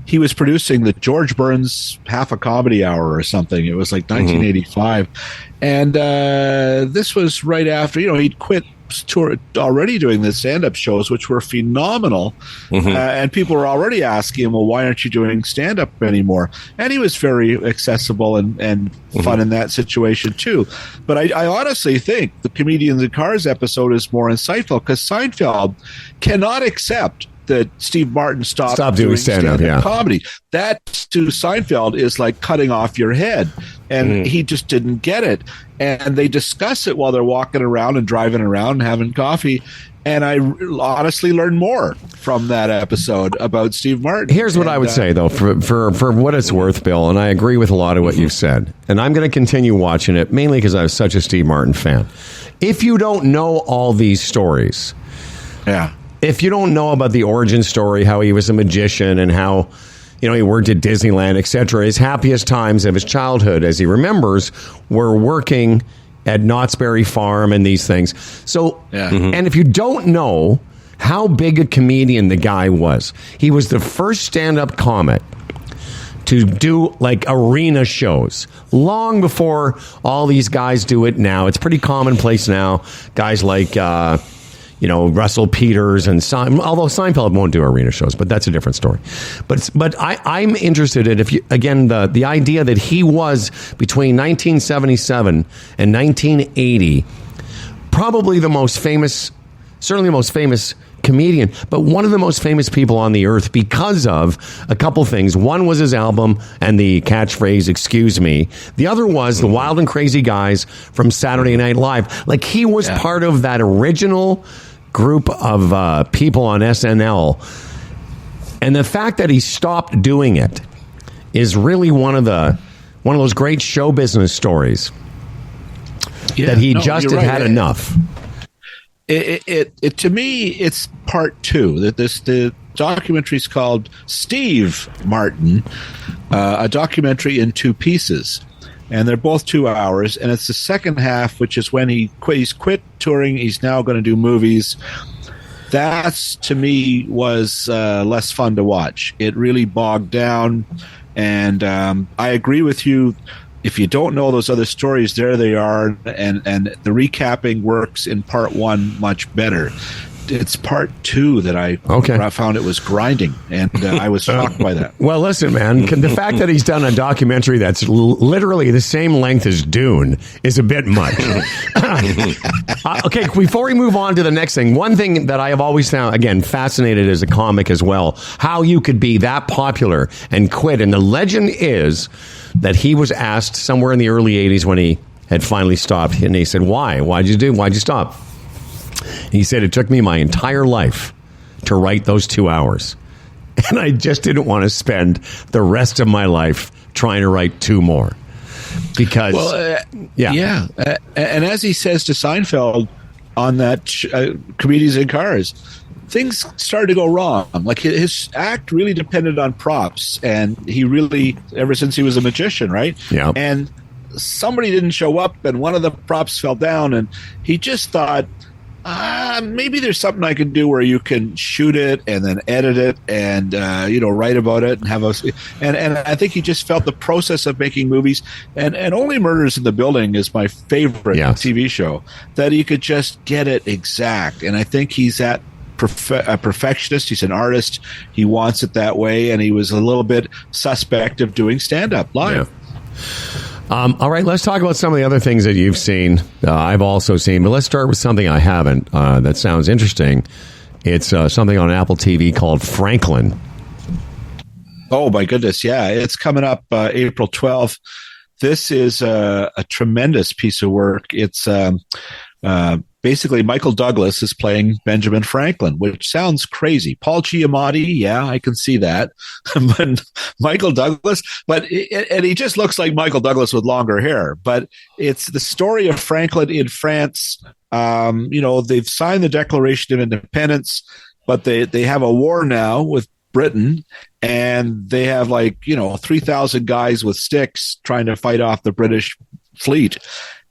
he was producing the George Burns Half a Comedy Hour or something. It was like 1985. And this was right after, he'd quit already doing the stand-up shows, which were phenomenal. And people were already asking him, well, why aren't you doing stand-up anymore? And he was very accessible and fun in that situation too. But I honestly think the Comedians in Cars episode is more insightful because Seinfeld cannot accept that Steve Martin stopped doing stand-up comedy. That to Seinfeld is like cutting off your head, and he just didn't get it. And they discuss it while they're walking around and driving around and having coffee. And I honestly learned more from that episode about Steve Martin. Here's what I would say, though, for what it's worth, Bill, and I agree with a lot of what you've said. And I'm going to continue watching it, mainly because I was such a Steve Martin fan. If you don't know all these stories, if you don't know about the origin story, how he was a magician and how, he worked at Disneyland, etc., his happiest times of his childhood, as he remembers, were working at Knott's Berry Farm and these things. So, and if you don't know how big a comedian the guy was, he was the first stand-up comic to do like arena shows long before all these guys do it now. It's pretty commonplace now. Guys like, Russell Peters and although Seinfeld won't do arena shows, but that's a different story. But I'm interested in the idea that he was between 1977 and 1980 probably the most famous certainly the most famous comedian, but one of the most famous people on the earth because of a couple things. One was his album and the catchphrase, "Excuse me." The other was the Wild and Crazy Guys from Saturday Night Live. Like, he was part of that original group of people on SNL. And the fact that he stopped doing it is really one of those great show business stories. That he just had enough. It to me, it's part two. The documentary is called Steve Martin, a documentary in two pieces, and they're both 2 hours. And it's the second half, which is when he's quit touring. He's now going to do movies. That's, to me, was less fun to watch. It really bogged down, and I agree with you. If you don't know those other stories, there they are, and the recapping works in part one much better. It's part two that I found it was grinding, and I was shocked by that. Well, listen, man, the fact that he's done a documentary that's literally the same length as Dune is a bit much. Okay, before we move on to the next thing, one thing that I have always found, again, fascinated as a comic as well, how you could be that popular and quit. And the legend is that he was asked somewhere in the early 80s when he had finally stopped, and he said, why? Why'd you stop? He said, it took me my entire life to write those 2 hours. And I just didn't want to spend the rest of my life trying to write two more. Because, and as he says to Seinfeld on that Comedians in Cars, things started to go wrong. Like, his act really depended on props, and he really, ever since he was a magician, right? Yeah. And somebody didn't show up, and one of the props fell down, and he just thought, maybe there's something I can do where you can shoot it and then edit it and write about it and have and I think he just felt the process of making movies, and Only Murders in the Building is my favorite TV show, that he could just get it exact. And I think he's a perfectionist. He's an artist. He wants it that way, and he was a little bit suspect of doing stand-up live. Yeah. All right, let's talk about some of the other things that you've seen. I've also seen, but let's start with something I haven't. That sounds interesting. It's something on Apple TV called Franklin. Oh, my goodness. Yeah, it's coming up April 12th. This is a tremendous piece of work. It's basically Michael Douglas is playing Benjamin Franklin, which sounds crazy. Paul Giamatti, yeah, I can see that. But Michael Douglas, and he just looks like Michael Douglas with longer hair. But it's the story of Franklin in France. They've signed the Declaration of Independence, but they have a war now with Britain, and they have 3,000 guys with sticks trying to fight off the British fleet.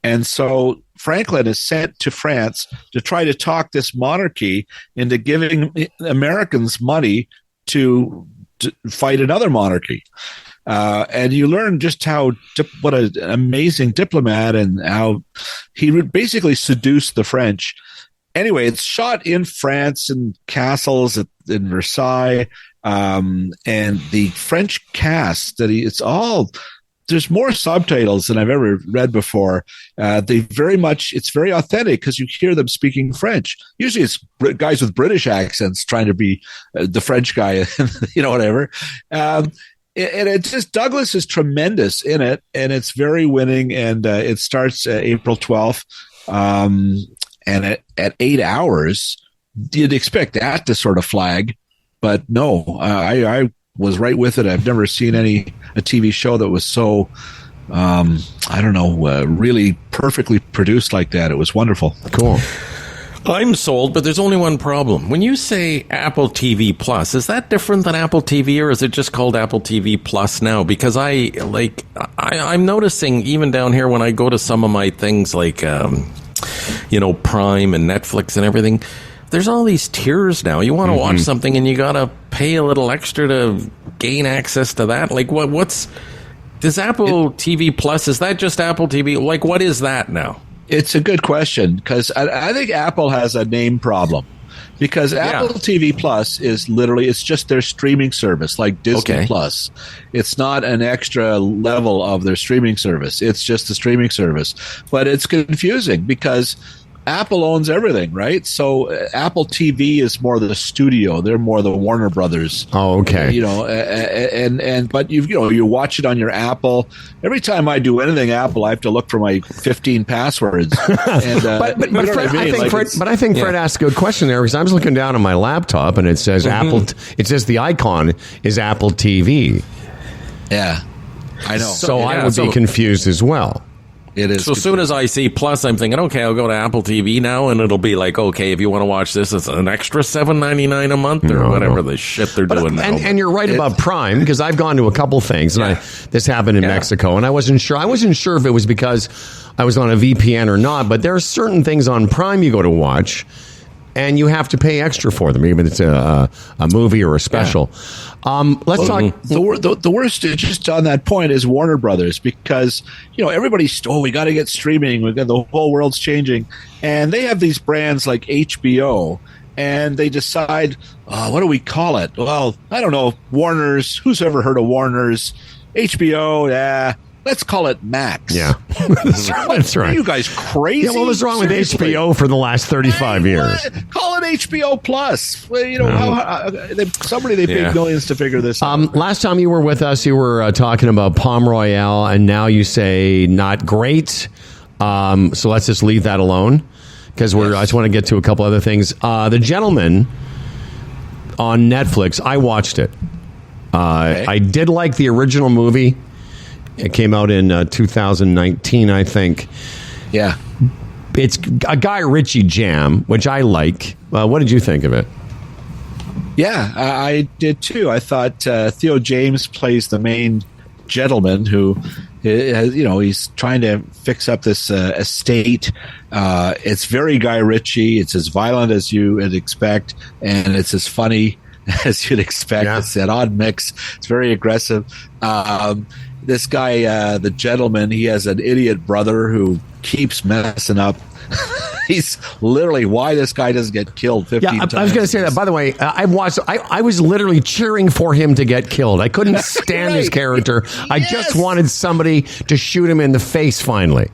And so Franklin is sent to France to try to talk this monarchy into giving Americans money to fight another monarchy. And you learn just what an amazing diplomat, and how he basically seduced the French. Anyway, it's shot in France in castles in Versailles, and the French cast there's more subtitles than I've ever read before. It's very authentic because you hear them speaking French. Usually it's guys with British accents trying to be the French guy, whatever. And it just, Douglas is tremendous in it, and it's very winning. And it starts April 12th. And at 8 hours, you'd expect that to sort of flag, but no, I was right with it. I've never seen a TV show that was so, really perfectly produced like that. It was wonderful. Cool. I'm sold, but there's only one problem. When you say Apple TV Plus, is that different than Apple TV, or is it just called Apple TV Plus now? Because I'm noticing even down here when I go to some of my things like, Prime and Netflix and everything, there's all these tiers now. You want to watch something and you got to pay a little extra to gain access to that. Like, does Apple TV Plus, is that just Apple TV? Like, what is that now? It's a good question, because I think Apple has a name problem. Because Apple TV Plus is literally, it's just their streaming service, like Disney Plus. It's not an extra level of their streaming service. It's just the streaming service. But it's confusing because Apple owns everything, right? So Apple TV is more the studio. They're more the Warner Brothers. Oh, okay. But you watch it on your Apple. Every time I do anything Apple, I have to look for my 15 passwords. And, but I think Fred asked a good question there, because I was looking down on my laptop and it says Apple. It says the icon is Apple TV. Yeah, I know. So I would be confused as well. It is. So as soon as I see Plus, I'm thinking, okay, I'll go to Apple TV now, and it'll be like, okay, if you want to watch this, it's an extra $7.99 a month or whatever the shit they're doing now. And you're right about Prime, because I've gone to a couple things, and this happened in Mexico, and I wasn't sure. I wasn't sure if it was because I was on a VPN or not, but there are certain things on Prime you go to watch, and you have to pay extra for them, even if it's a movie or a special. Let's talk. The worst, just on that point, is Warner Brothers, because everybody's we got to get streaming. We got the whole world's changing, and they have these brands like HBO, and they decide what do we call it? Well, I don't know. Warner's. Who's ever heard of Warner's? HBO. Yeah. Let's call it Max. Yeah, that's right. Are you guys crazy? Yeah, what was wrong with HBO for the last 35 years? Call it HBO Plus. Well, they paid millions to figure this out. Last time you were with us, you were talking about Palm Royale, and now you say not great. So let's just leave that alone, because I just want to get to a couple other things. The Gentleman on Netflix, I watched it. Okay. I did like the original movie. It came out in 2019, I think. Yeah. It's a Guy Ritchie jam, which I like. What did you think of it? Yeah, I did too. I thought Theo James plays the main gentleman who, he's trying to fix up this estate. It's very Guy Ritchie. It's as violent as you would expect, and it's as funny as you'd expect. Yeah. It's that odd mix. It's very aggressive. This guy, the gentleman, he has an idiot brother who keeps messing up. He's literally why this guy doesn't get killed 15 times. I was going to say that. By the way, I was literally cheering for him to get killed. I couldn't stand his character. I just wanted somebody to shoot him in the face finally.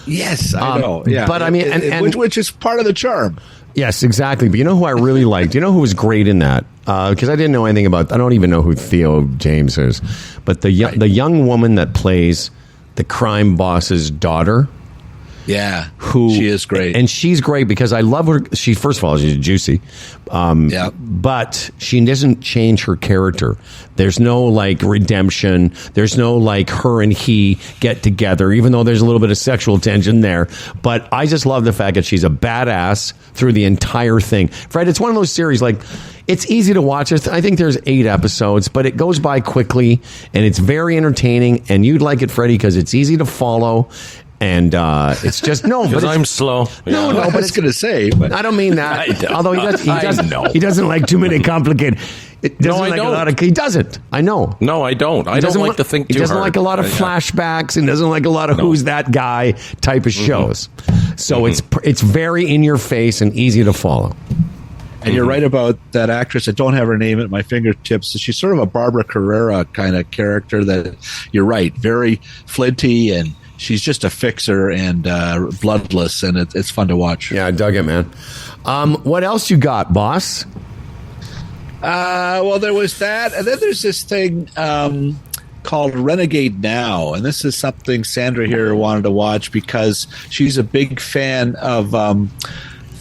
Yes, I know. Yeah. But I mean, which is part of the charm. Yes, exactly. But you know who I really liked? You know who was great in that? Because I didn't know anything about. I don't even know who Theo James is. But the young woman that plays the crime boss's daughter. Yeah, she is great, and she's great because I love her. First of all, she's juicy, but she doesn't change her character. There's no redemption. There's no her and he get together, even though there's a little bit of sexual tension there. But I just love the fact that she's a badass through the entire thing. Fred, it's one of those series it's easy to watch. I think there's 8 episodes, but it goes by quickly and it's very entertaining. And you'd like it, Freddie, because it's easy to follow. And it's just but I'm slow. No, but I was going to say, but I don't mean that. Although he doesn't like too many complicated. He doesn't. I know. No, I don't. I don't like to think too hard. He doesn't like a lot of flashbacks and doesn't like a lot of who's that guy type of shows. So it's very in your face and easy to follow. And you're right about that actress. I don't have her name at my fingertips. She's sort of a Barbara Carrera kind of character. That you're right, very flinty and. She's just a fixer and bloodless, and it's fun to watch. Yeah, I dug it, man. What else you got, boss? Well, there was that, and then there's this thing called Renegade Now, and this is something Sandra here wanted to watch because she's a big fan of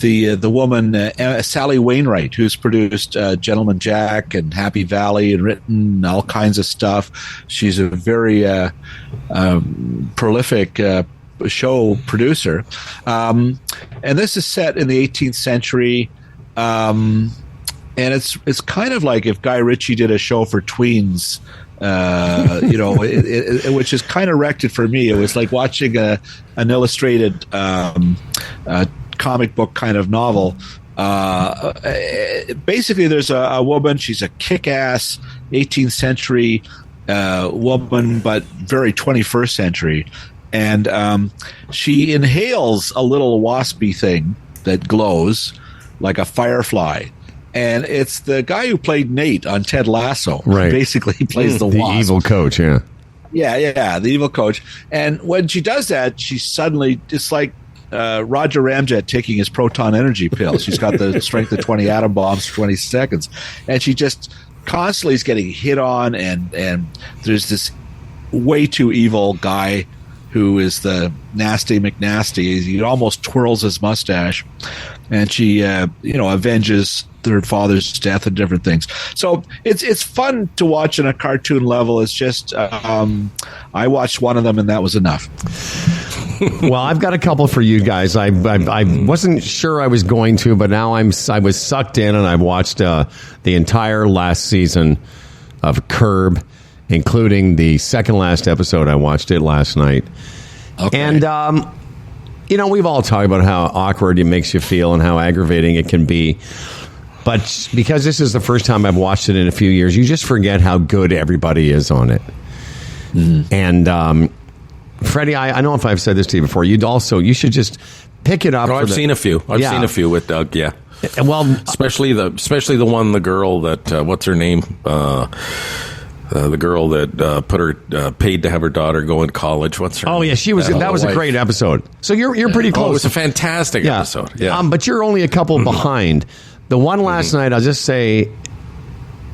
the woman Sally Wainwright, who's produced Gentleman Jack and Happy Valley and written all kinds of stuff. She's a very prolific show producer, and this is set in the 18th century. And it's kind of like if Guy Ritchie did a show for tweens. Which is kind of wrecked it for me. It was like watching an illustrated comic book kind of novel. Basically, there's a woman. She's a kick-ass 18th century woman, but very 21st century. And she inhales a little waspy thing that glows like a firefly. And it's the guy who played Nate on Ted Lasso. Right. Basically, he plays the wasp. Evil coach, yeah. Yeah, the evil coach. And when she does that, she suddenly, it's like Roger Ramjet taking his proton energy pill. She's got the strength of 20 atom bombs for 20 seconds. And she just constantly is getting hit on. And there's this way too evil guy who is the nasty McNasty. He almost twirls his mustache. And she, avenges their father's death and different things. So it's fun to watch on a cartoon level. It's just I watched one of them and that was enough. Well, I've got a couple for you guys. I wasn't sure I was going to, but now I was sucked in and I've watched the entire last season of Curb, including the second last episode. I watched it last night. Okay. And we've all talked about how awkward it makes you feel and how aggravating it can be. But because this is the first time I've watched it in a few years, you just forget how good everybody is on it. Mm. And Freddie, I don't know if I've said this to you before. You should just pick it up. I've seen a few. I've seen a few with Doug. Yeah. Well, especially the girl that what's her name? The girl that paid to have her daughter go in college. What's her name? Oh, yeah, she was. That was a great episode. So you're pretty close. Oh, it was a fantastic episode. Yeah. But you're only a couple behind. The one last night, I'll just say,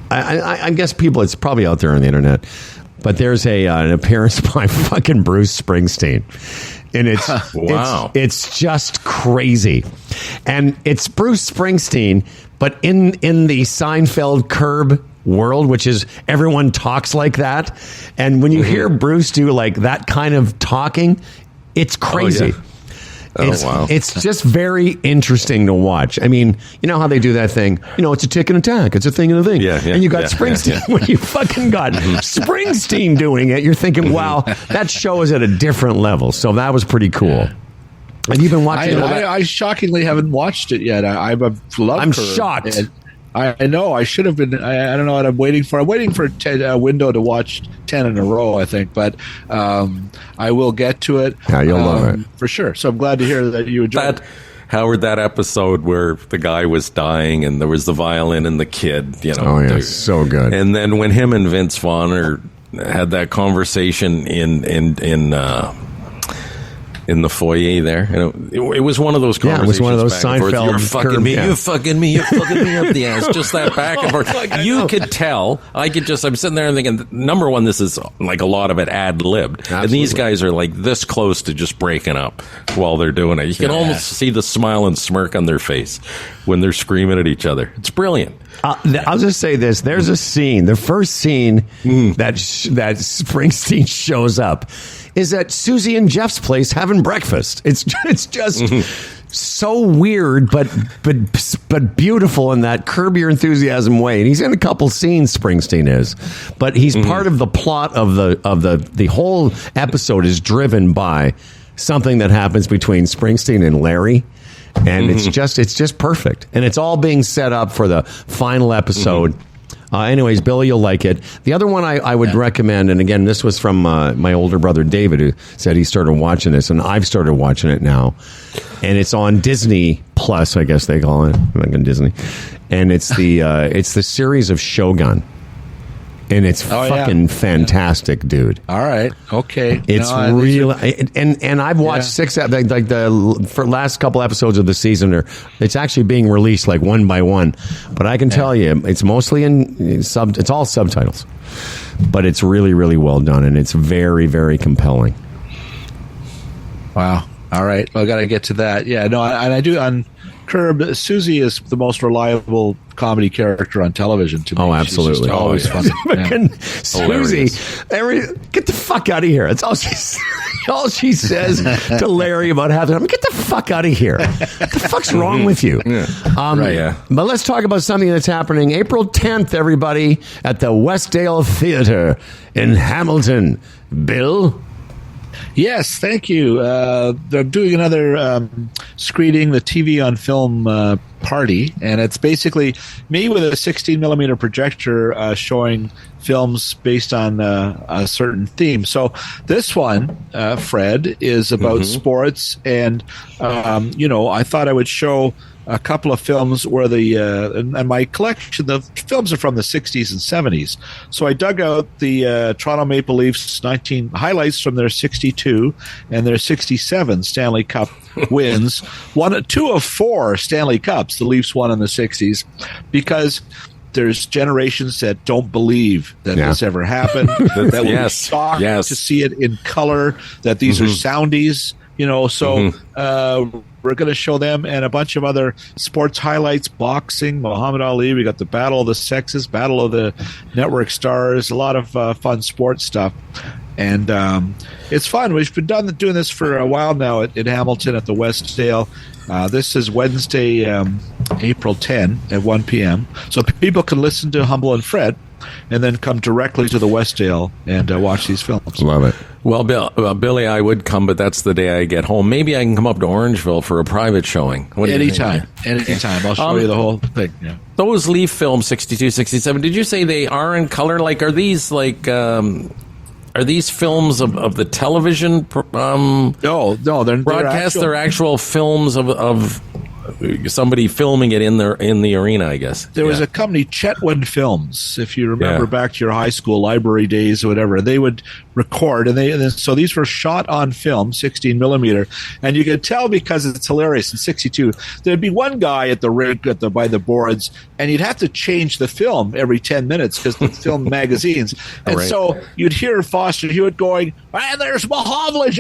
I guess it's probably out there on the internet, but there's an appearance by fucking Bruce Springsteen. And it's wow. It's just crazy. And it's Bruce Springsteen, but in the Seinfeld Curb world, which is everyone talks like that. And when you hear Bruce do like that kind of talking, it's crazy. Wow. It's just very interesting to watch. I mean, you know how they do that thing? It's a tick and a tack. It's a thing and a thing. Yeah. And you got Springsteen. Yeah. When you fucking got Springsteen doing it, you're thinking, wow, that show is at a different level. So that was pretty cool. And you've been watching I shockingly haven't watched it yet. I'm shocked. I know. I should have been. I don't know what I'm waiting for. I'm waiting for a window to watch 10 in a row, I think. But I will get to it. Yeah, you'll love it. For sure. So I'm glad to hear that you enjoyed it. Howard, that episode where the guy was dying and there was the violin and the kid, Oh, yeah, so good. And then when him and Vince Vaughn had that conversation in the foyer there. It was one of those conversations. Yeah, it was one of those Seinfeld. You're fucking me. Yeah. You're fucking me. You're fucking me up the ass. Just that back and forth. You could tell. I'm sitting there and thinking, number one, this is like a lot of it ad-libbed. And these guys are like this close to just breaking up while they're doing it. You can almost see the smile and smirk on their face when they're screaming at each other. It's brilliant. I'll just say this. There's a scene, the first scene that Springsteen shows up is at Susie and Jeff's place having breakfast. It's just so weird, but beautiful in that Curb Your Enthusiasm way. And he's in a couple scenes, Springsteen is, but he's part of the plot of the whole episode is driven by something that happens between Springsteen and Larry. And it's just perfect. And it's all being set up for the final episode. Anyways, Billy, you'll like it. The other one I would recommend, and again, this was from my older brother David, who said he started watching this, and I've started watching it now. And it's on Disney Plus, I guess they call it, like on Disney. And it's the series of Shogun. And it's fucking fantastic, dude. All right, okay. It's and I've watched 6 like the last couple episodes of the season. It's actually being released like one by one. But I can tell you, it's mostly it's all subtitles. But it's really, really well done, and it's very, very compelling. Wow. All right, well, I got to get to that. Yeah, no, and I do on Curb. Susie is the most reliable comedy character on television to me. Oh, absolutely. She's just always funny. Susie, get the fuck out of here. That's all she says to Larry about having. Get the fuck out of here. What the fuck's wrong with you? But let's talk about something that's happening April 10th, everybody, at the Westdale Theater in Hamilton. Bill? Yes, thank you. They're doing another screening, the TV on Film party, and it's basically me with a 16 millimeter projector showing films based on a certain theme. So this one, Fred, is about sports, and I thought I would show a couple of films where and my collection of films are from the 60s and 70s. So I dug out the Toronto Maple Leafs highlights from their 62 and their 67 Stanley Cup wins. 2 of 4 Stanley Cups the Leafs won in the 60s, because there's generations that don't believe that this ever happened, that were shocked to see it in color, that these are soundies. So we're going to show them and a bunch of other sports highlights, boxing, Muhammad Ali. We got the Battle of the Sexes, Battle of the Network Stars, a lot of fun sports stuff. And it's fun. We've been doing this for a while now in Hamilton at the Westdale. This is Wednesday, April 10 at 1 p.m. So people can listen to Humble and Fred and then come directly to the Westdale and watch these films. Love it. Well, Billy, I would come, but that's the day I get home. Maybe I can come up to Orangeville for a private showing. Anytime. I'll show you the whole thing. Yeah. Those Leaf films, 62, 67, did you say they are in color? Are these are these films of the television No, broadcast? They're actual films of somebody filming it in the arena, I guess. There was a company, Chetwynd Films, if you remember back to your high school library days or whatever. They would record, so these were shot on film, 16 millimeter, and you could tell because it's hilarious. In 62, there'd be one guy at the rink by the boards, and you'd have to change the film every 10 minutes because the film magazines. And so you'd hear Foster Hewitt going, and there's Mahovlich,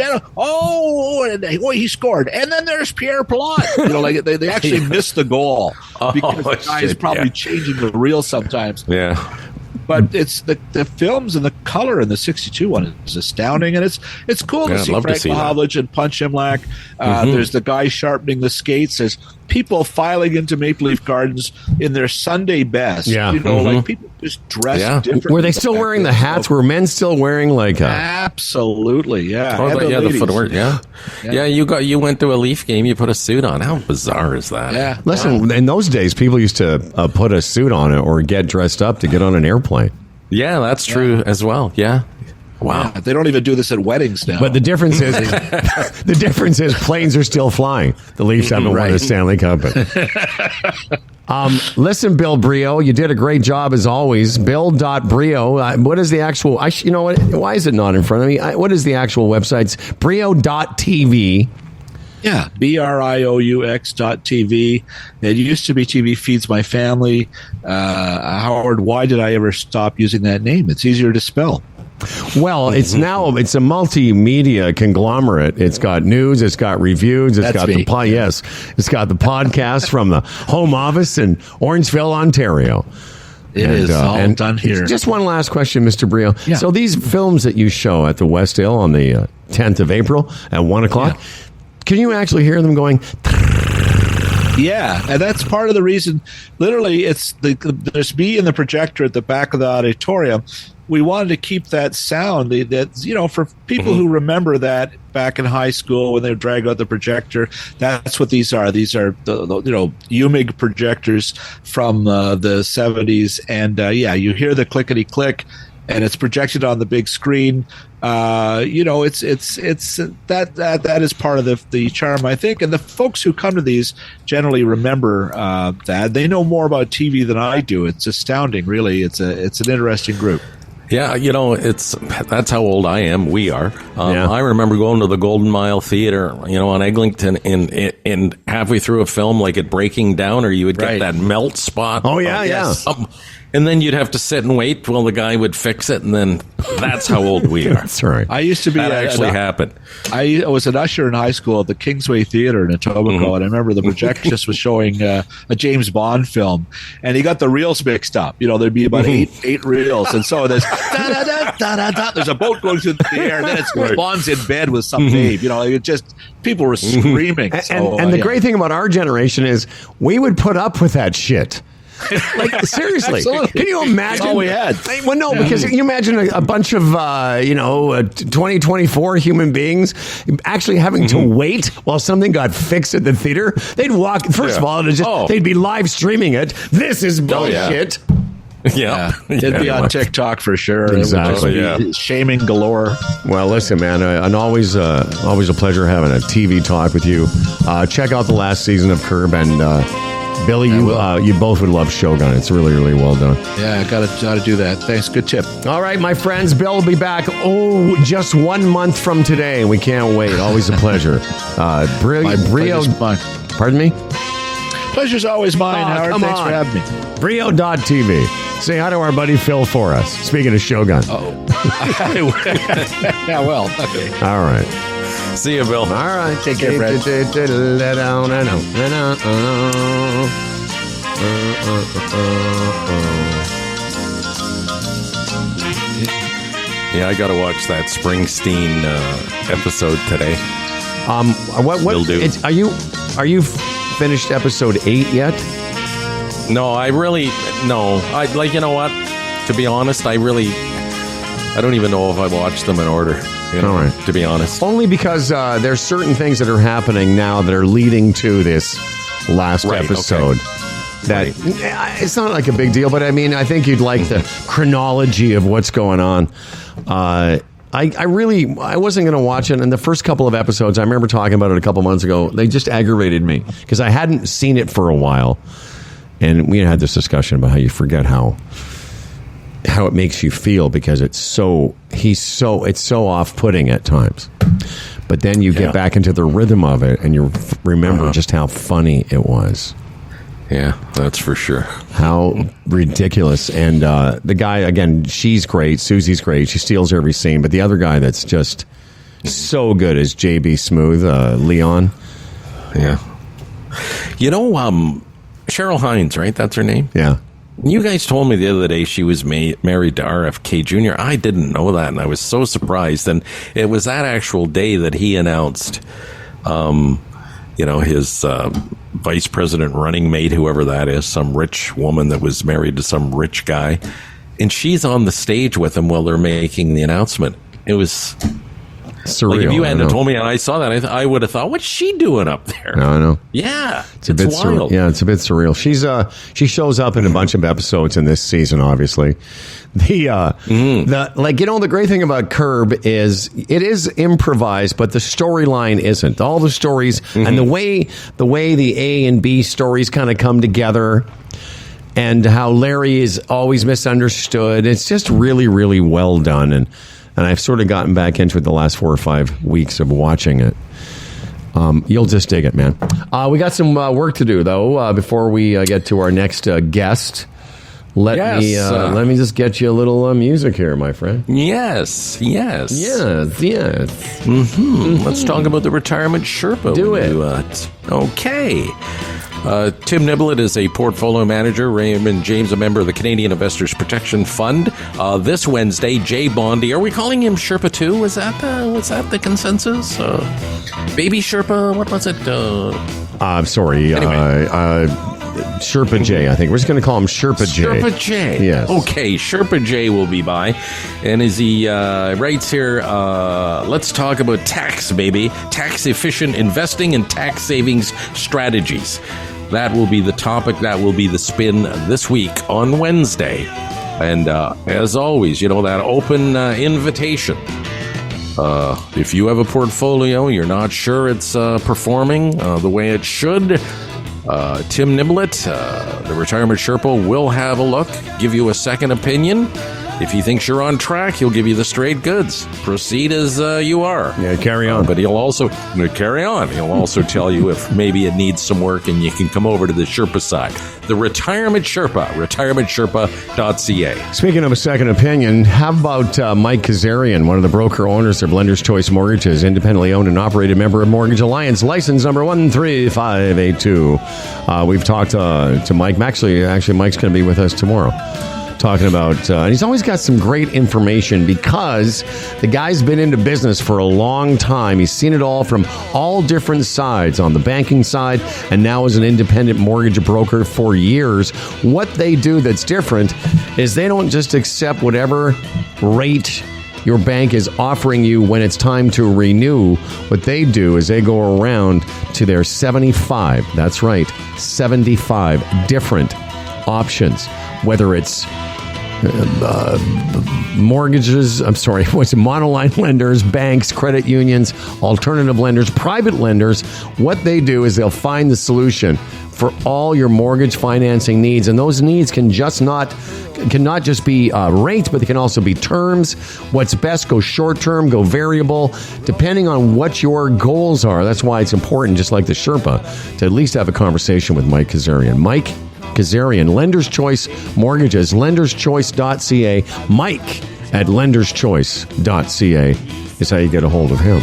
and he scored. And then there's Pierre Pilote. They actually missed the goal because the guy is probably changing the reel sometimes. Yeah. But it's the films and the color in the 62 one is astounding, and it's cool to see Frank Mahovlich and Punch Imlach. There's the guy sharpening the skates. There's people filing into Maple Leaf Gardens in their Sunday best. Yeah. Like people just dressed differently. Were they still wearing the hats? Were men still wearing Absolutely, yeah. Oh, the footwear, yeah. You went to a Leaf game. You put a suit on. How bizarre is that? Yeah. Listen, in those days, people used to put a suit on it or get dressed up to get on an airplane. Yeah, that's true as well. Yeah. Wow. Yeah, they don't even do this at weddings now. But the difference is planes are still flying. The Leafs haven't won a Stanley Cup. Listen, Bill Brioux, you did a great job as always. Bill.Brioux. What is the actual? You know what? Why is it not in front of me? What is the actual website? It's Brioux.tv. Yeah, BRIOUX.tv. It used to be TV Feeds My Family. Howard, why did I ever stop using that name? It's easier to spell. Well, it's a multimedia conglomerate. It's got news, it's got reviews, it's got the podcast from the home office in Orangeville, Ontario. It is all done here. Just one last question, Mr. Brioux. Yeah. So these films that you show at the Westdale on the 10th of April at 1 o'clock, can you actually hear them going? Yeah, and that's part of the reason. Literally, there's me and the projector at the back of the auditorium. We wanted to keep that sound that for people who remember that back in high school when they drag out the projector. That's what these are. These are the UMIG projectors from the 70s, and you hear the clickety click, and it's projected on the big screen. It's that is part of the charm, I think. And the folks who come to these generally remember that. They know more about TV than I do. It's astounding, really. It's an interesting group. Yeah, that's how old I am. We are. I remember going to the Golden Mile Theater, on Eglinton, and halfway through a film, like it breaking down, or you would get that melt spot. Oh yeah. And then you'd have to sit and wait while the guy would fix it, and then that's how old we are. That's right. I used to be that actually happened. I was an usher in high school at the Kingsway Theater in Etobicoke, and I remember the projectionist was showing a James Bond film, and he got the reels mixed up. There'd be about eight reels, and so there's there's a boat going through the air, and then it's Bond's in bed with some babe. It just people were screaming. And the great thing about our generation is we would put up with that shit. Like, seriously, absolutely. Can you imagine? That's all we had. Well, no, because you imagine a bunch of 2024 human beings actually having to wait while something got fixed at the theater. They'd walk. First of all, they'd be live streaming it. This is bullshit. Yeah. It'd be on TikTok for sure. Exactly. It would just be shaming galore. Well, listen, man, and always a pleasure having a TV talk with you. Check out the last season of Curb, and Billy, you both would love Shogun. It's really, really well done. Yeah, gotta do that. Thanks. Good tip. All right, my friends, Bill will be back. Just 1 month from today. We can't wait. Always a pleasure. Brioux. Pardon me? Pleasure's always mine, Howard. Come Thanks on. for having me. Brioux.tv. Say hi to our buddy Phil for us. Speaking of Shogun. Yeah, well, okay. All right. See you, Bill. All right. Take care, Brad. Yeah, I got to watch that Springsteen episode today. What Will do. Are you finished episode 8 yet? No, I you know what? To be honest, I don't even know if I watched them in order. You know, All right. To be honest. Only because there's certain things that are happening now that are leading to this last Right, episode. That it's not like a big deal, but I mean, I think you'd like the chronology of what's going on. I wasn't going to watch it, and the first couple of episodes, I remember talking about it a couple months ago, they just aggravated me because I hadn't seen it for a while, and we had this discussion about how you forget how it makes you feel because it's so off-putting at times. But then you get back into the rhythm of it, and you remember just how funny it was. Yeah, that's for sure. How ridiculous. And the guy, again, she's great. Susie's great. She steals every scene. But the other guy that's just so good is J.B. Smooth, Leon. Yeah. You know, Cheryl Hines, right? That's her name? Yeah. You guys told me the other day she was married to RFK Jr. I didn't know that, and I was so surprised. And it was that actual day that he announced, his vice president running mate, whoever that is, some rich woman that was married to some rich guy. And she's on the stage with him while they're making the announcement. It was Surreal. like if you hadn't told me and I saw that, I would have thought, what's she doing up there? No, I know. Yeah, It's a bit wild. surreal. Yeah, it's a bit surreal. She shows up in a bunch of episodes in this season, obviously. The great thing about Curb is it is improvised, but the storyline isn't. All the stories and the way the A and B stories kind of come together, and how Larry is always misunderstood. It's just really, really well done, and I've sort of gotten back into it the last 4 or 5 weeks of watching it. You'll just dig it, man. We got some work to do, though, before we get to our next guest. Let me just get you a little music here, my friend. Yes. Mm-hmm. Let's talk about the retirement Sherpa. Do it. Okay. Tim Niblett is a portfolio manager. Raymond James, a member of the Canadian Investors Protection Fund. This Wednesday, Jay Bondi. Are we calling him Sherpa 2? Was that the consensus? Baby Sherpa? What was it? I'm sorry. Anyway. Sherpa J, I think. We're just going to call him Sherpa J. Sherpa J. Yes. Okay, Sherpa J will be by. And as he writes here, let's talk about tax, baby. Tax-efficient investing and tax savings strategies. That will be the topic. That will be the spin this week on Wednesday. And as always, that open invitation. If you have a portfolio, you're not sure it's performing the way it should, Tim Niblett, the Retirement Sherpa, will have a look, give you a second opinion. If he thinks you're on track, he'll give you the straight goods. Proceed as you are. Yeah, carry on. But he'll also carry on. He'll also tell you if maybe it needs some work and you can come over to the Sherpa side. The Retirement Sherpa, retirementsherpa.ca. Speaking of a second opinion, how about Mike Kazarian, one of the broker owners of Lender's Choice Mortgages, independently owned and operated member of Mortgage Alliance, license number 13582. We've talked to Mike. Actually, Mike's going to be with us tomorrow. Talking about, and he's always got some great information because the guy's been into business for a long time. He's seen it all from all different sides, on the banking side, and now as an independent mortgage broker for years. What they do that's different is they don't just accept whatever rate your bank is offering you when it's time to renew. What they do is they go around to their 75 different options, whether it's mortgages, monoline lenders, banks, credit unions, alternative lenders, private lenders. What they do is they'll find the solution for all your mortgage financing needs, and those needs cannot just be rates, but they can also be terms. What's best, go short term, go variable, depending on what your goals are. That's why it's important, just like the Sherpa, to at least have a conversation with Mike Kazarian. Mike Kazarian, Lender's Choice Mortgages, lenderschoice.ca. Mike at lenderschoice.ca is how you get a hold of him.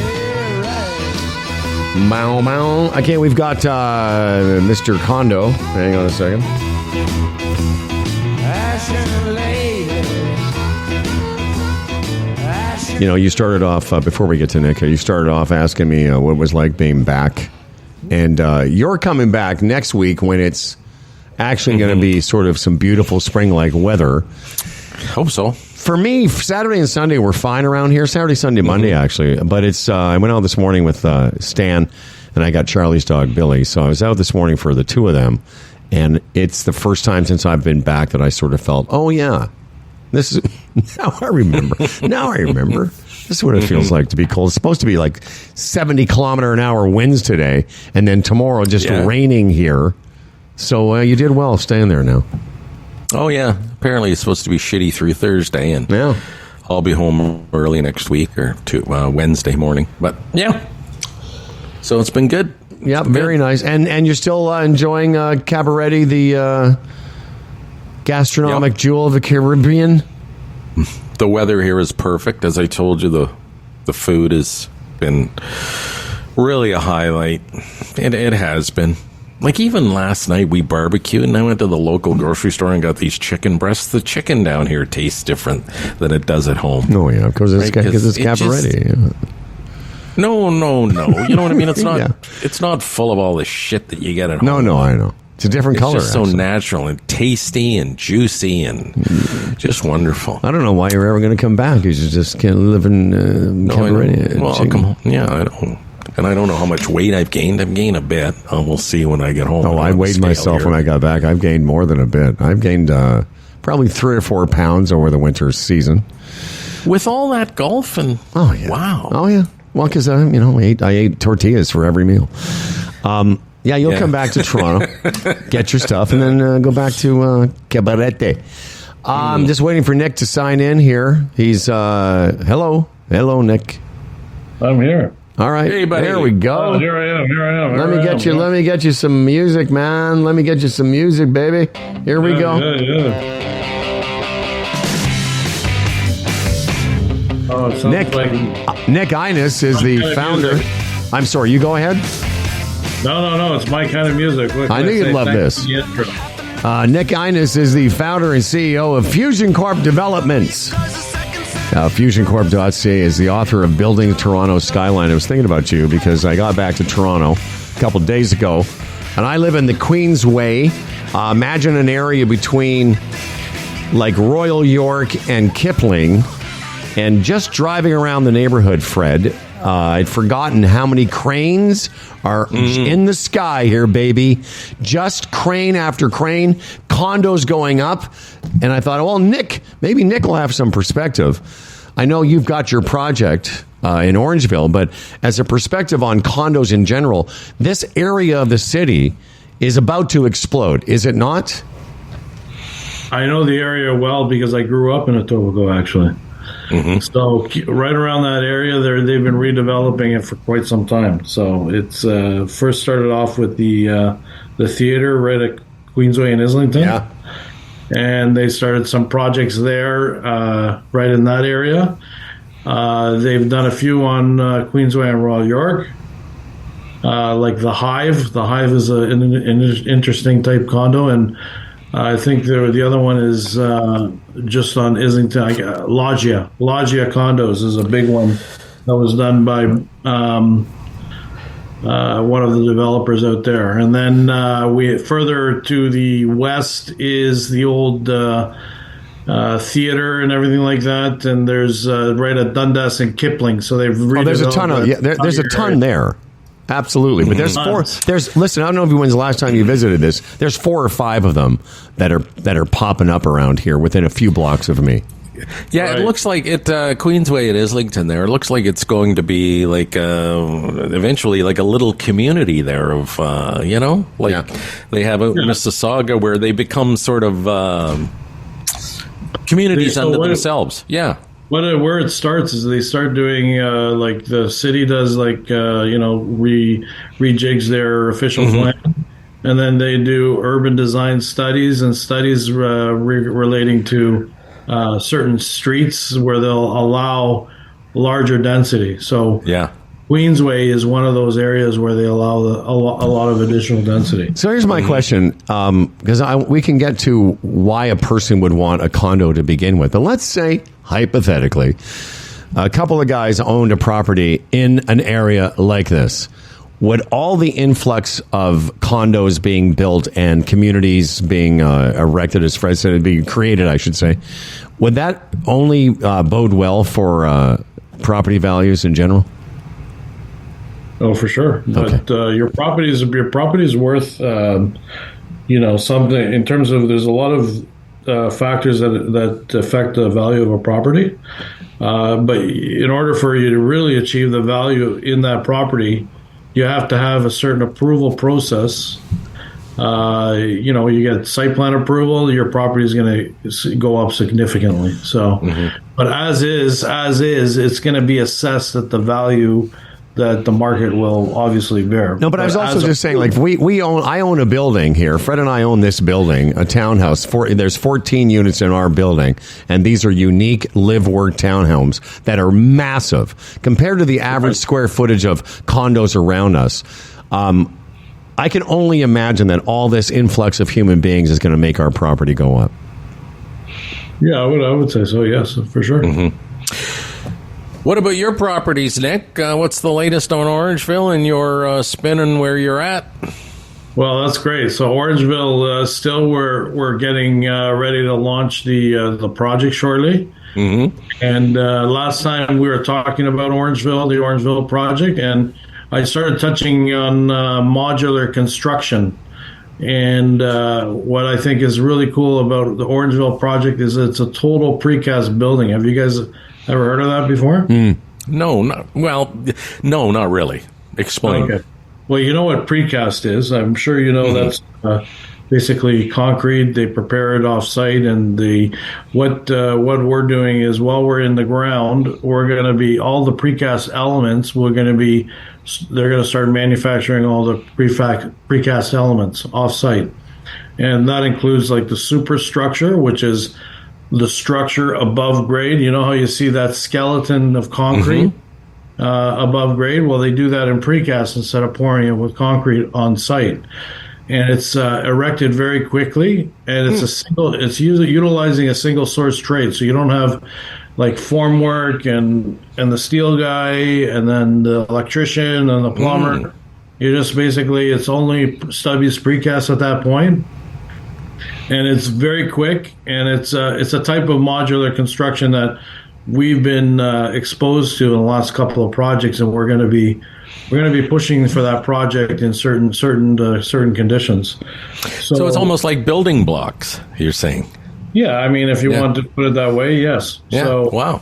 Mow, mow. Okay, we've got Mr. Condo. Hang on a second. You know, you started off, before we get to Nick, you started off asking me what it was like being back. And you're coming back next week when it's actually going to be sort of some beautiful spring-like weather. Hope so. For me, Saturday and Sunday were fine around here. Saturday, Sunday, Monday, actually. But it's I went out this morning with Stan, and I got Charlie's dog, Billy. So I was out this morning for the two of them. And it's the first time since I've been back that I sort of felt, oh, yeah, this is... Now I remember. This is what it feels like to be cold. It's supposed to be like 70-kilometer-an-hour winds today, and then tomorrow just raining here. So you did well staying there now. Oh, yeah. Apparently it's supposed to be shitty through Thursday, and I'll be home early next week or Wednesday morning. But, yeah. So it's been good. Yeah, very nice. And you're still enjoying Cabaretti, the gastronomic jewel of the Caribbean? The weather here is perfect. As I told you, the food has been really a highlight. It has been. Like, even last night, we barbecued, and I went to the local grocery store and got these chicken breasts. The chicken down here tastes different than it does at home. Oh, yeah, because it's Cabaretti. No. You know what I mean? It's not It's not full of all the shit that you get at home. No, I know. It's a different color. It's just so natural and tasty and juicy and just wonderful. I don't know why you're ever going to come back. You just can't live in Cabaretti. Well, I'll come home. Yeah, I don't. And I don't know how much weight I've gained. I've gained a bit. We'll see when I get home. Oh, I weighed myself when I got back. I've gained more than a bit. I've gained probably 3 or 4 pounds over the winter season. With all that golf and... Oh, yeah. Wow. Oh, yeah. Well, because, I ate tortillas for every meal. You'll come back to Toronto, get your stuff, and then go back to Cabarete. I'm just waiting for Nick to sign in here. He's... Hello, Nick. I'm here. All right, hey, buddy. There we go. Oh, here I am. Let me get you some music, man. Let me get you some music, baby. Here we go. Yeah. Oh, it sounds Nick Innes is the founder. I'm sorry, you go ahead. No, it's my kind of music. I knew you'd love this. Nick Innes is the founder and CEO of Fusion Corp Developments. FusionCorp.ca is the author of Building Toronto's Skyline. I was thinking about you because I got back to Toronto a couple days ago, and I live in the Queensway. Imagine an area between like Royal York and Kipling, and just driving around the neighborhood, Fred, I'd forgotten how many cranes are in the sky here, baby. Just crane after crane, condos going up. And I thought, well, maybe Nick will have some perspective. I know you've got your project in Orangeville, but as a perspective on condos in general, this area of the city is about to explode, is it not? I know the area well because I grew up in Etobicoke, actually. So right around that area, they've been redeveloping it for quite some time. So it's first started off with the theater right at Queensway and Islington. Yeah. And they started some projects there right in that area. They've done a few on Queensway and Royal York, like the Hive. The Hive is an interesting type condo, and I think the other one is just on Islington. Loggia Condos is a big one that was done by one of the developers out there. And then we further to the west is the old theater and everything like that. And there's right at Dundas and Kipling. So they've redeveloped. There's a ton of there's a ton there. Absolutely. But there's four. Listen, I don't know if when's the last time you visited this. There's 4 or 5 of them that are popping up around here within a few blocks of me. Yeah, Right. It looks like it. Queensway at Islington. There, it looks like it's going to be like eventually like a little community there of Yeah. they have out in Mississauga where they become sort of communities So unto what- themselves. Yeah. Where it starts is they start doing like the city does rejigs their official plan, and then they do urban design studies and studies relating to certain streets where they'll allow larger density. So Yeah. Queensway is one of those areas where they allow a lot of additional density. So here's my question, because we can get to why a person would want a condo to begin with. But let's say, hypothetically, a couple of guys owned a property in an area like this. Would all the influx of condos being built and communities being erected, as Fred said, being created, I should say, would that only bode well for property values in general? Oh, for sure. But your property is worth something in terms of there's a lot of factors that affect the value of a property. But in order for you to really achieve the value in that property, you have to have a certain approval process. You get site plan approval, your property is going to go up significantly. So, but as is, it's going to be assessed at the value that the market will obviously bear. No, but I was also just saying, like, I own a building here. Fred and I own this building, a townhouse. There's 14 units in our building, and these are unique live-work townhomes that are massive compared to the average square footage of condos around us. I can only imagine that all this influx of human beings is going to make our property go up. Yeah, I would say so. Yes, for sure. What about your properties, Nick? What's the latest on Orangeville and your spinning where you're at? Well, that's great. So Orangeville, still we're getting ready to launch the project shortly. And last time we were talking about the Orangeville project, and I started touching on modular construction. And what I think is really cool about the Orangeville project is it's a total precast building. Have you guys ever heard of that before? No, not really. Explain. Okay. Well, you know what precast is. I'm sure you know that's basically concrete. They prepare it off site, and what we're doing is while we're in the ground, we're going to be all the precast elements. They're going to start manufacturing all the precast elements off site, and that includes like the superstructure, which is the structure above grade. You know how you see that skeleton of concrete above grade? Well, they do that in precast instead of pouring it with concrete on site. And it's erected very quickly, and it's utilizing a single source trade. So you don't have like formwork and the steel guy and then the electrician and the plumber. You just basically, it's only Stubby's precast at that point. And it's very quick, and it's a type of modular construction that we've been exposed to in the last couple of projects, and we're going to be pushing for that project in certain conditions. So it's almost like building blocks, you're saying? Yeah, I mean, if you want to put it that way, yes. Yeah. So, wow.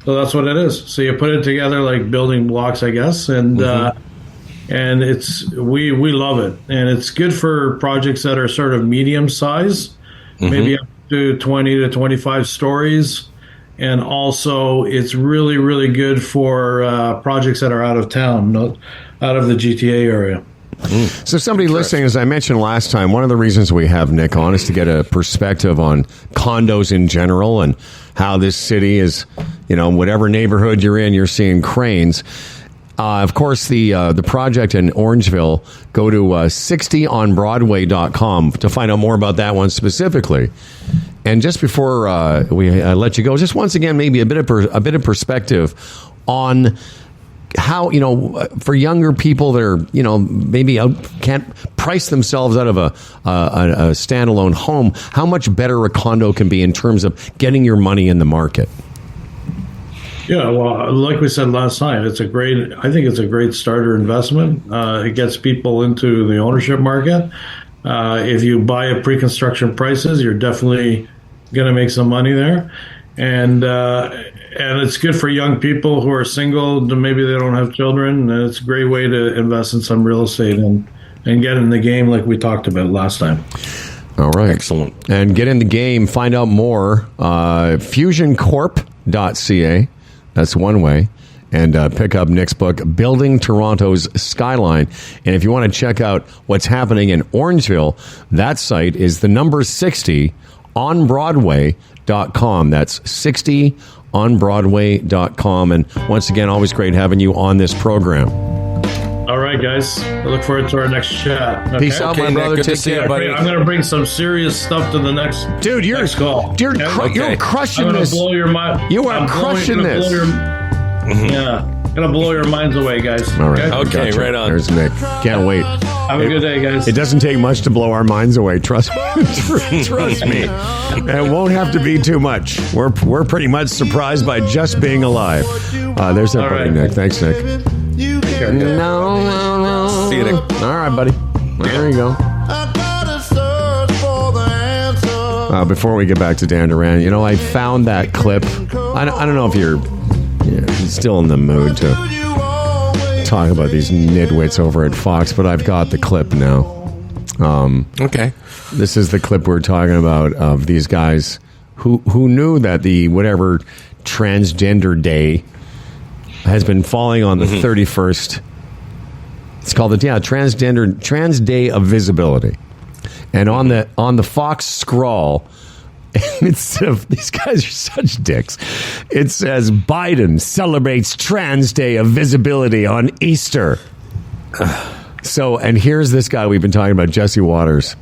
So that's what it is. So you put it together like building blocks, I guess, and we love it, and it's good for projects that are sort of medium size, maybe up to 20 to 25 stories, and also it's really, really good for projects that are out of town, out of the GTA area. So somebody listening, as I mentioned last time, one of the reasons we have Nick on is to get a perspective on condos in general and how this city is, whatever neighborhood you're in, you're seeing cranes. Of course, the project in Orangeville, go to 60onbroadway.com to find out more about that one specifically. And just before we let you go, just once again, maybe a bit of perspective on how, for younger people that are, maybe can't price themselves out of a standalone home, how much better a condo can be in terms of getting your money in the market. Yeah, well, like we said last time, I think it's a great starter investment. It gets people into the ownership market. If you buy at pre-construction prices, you're definitely going to make some money there. And it's good for young people who are single, maybe they don't have children. And it's a great way to invest in some real estate and get in the game like we talked about last time. All right. Excellent. And get in the game, find out more, fusioncorp.ca. That's one way. And pick up Nick's book, Building Toronto's Skyline. And if you want to check out what's happening in Orangeville, that site is the number 60 on Broadway.com. That's 60onbroadway.com. And once again, always great having you on this program. All right, guys. I look forward to our next chat. Okay? Peace out, my Nick, brother. good to Take see you, care. buddy. I'm going to bring some serious stuff to the next Dude, next call. You're Okay. crushing I'm going this. to blow your mind. You are crushing this. Yeah. Going to blow your minds away, guys. All right. Okay, Gotcha. right on. There's Nick. Can't wait. Have a good day, guys. It doesn't take much to blow our minds away. Trust trust me. It won't have to be too much. We're pretty much surprised by just being alive. There's that All buddy, right. Nick. Thanks, Nick. No. See you, Nick. All right, buddy. There you go. Before we get back to Dan Duran, I found that clip. I don't know if you're still in the mood to talk about these nitwits over at Fox, but I've got the clip now. Okay. This is the clip we're talking about of these guys who knew that the whatever transgender day has been falling on the 31st. It's called the Trans Day of Visibility. And on the Fox scroll, these guys are such dicks. It says Biden celebrates Trans Day of Visibility on Easter. So, and here's this guy we've been talking about, Jesse Waters.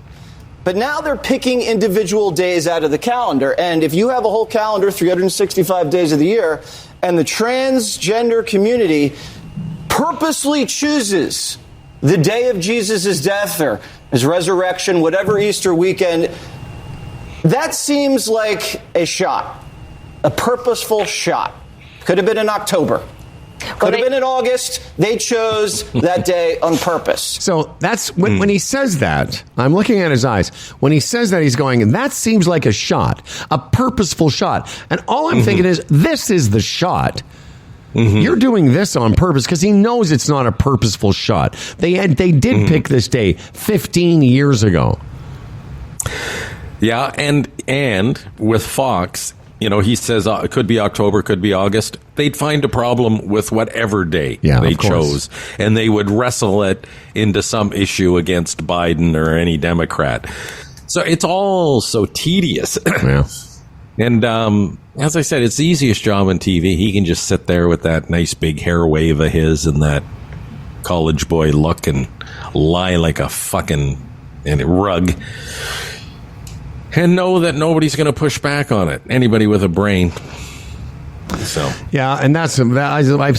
But now they're picking individual days out of the calendar. And if you have a whole calendar, 365 days of the year, and the transgender community purposely chooses the day of Jesus' death or his resurrection, whatever Easter weekend, that seems like a shot, a purposeful shot. Could have been in October. Could have been in August. They chose that day on purpose. So that's when he says that, I'm looking at his eyes. When he says that, he's going, that seems like a shot, a purposeful shot. And all I'm thinking is, this is the shot. You're doing this on purpose because he knows it's not a purposeful shot. They did pick this day 15 years ago. Yeah, and with Fox, he says it could be October, could be August. They'd find a problem with whatever day they chose, and they would wrestle it into some issue against Biden or any Democrat. So it's all so tedious. Yeah. And as I said, it's the easiest job on TV. He can just sit there with that nice big hair wave of his and that college boy look and lie like a fucking rug. And know that nobody's going to push back on it. Anybody with a brain. So yeah, and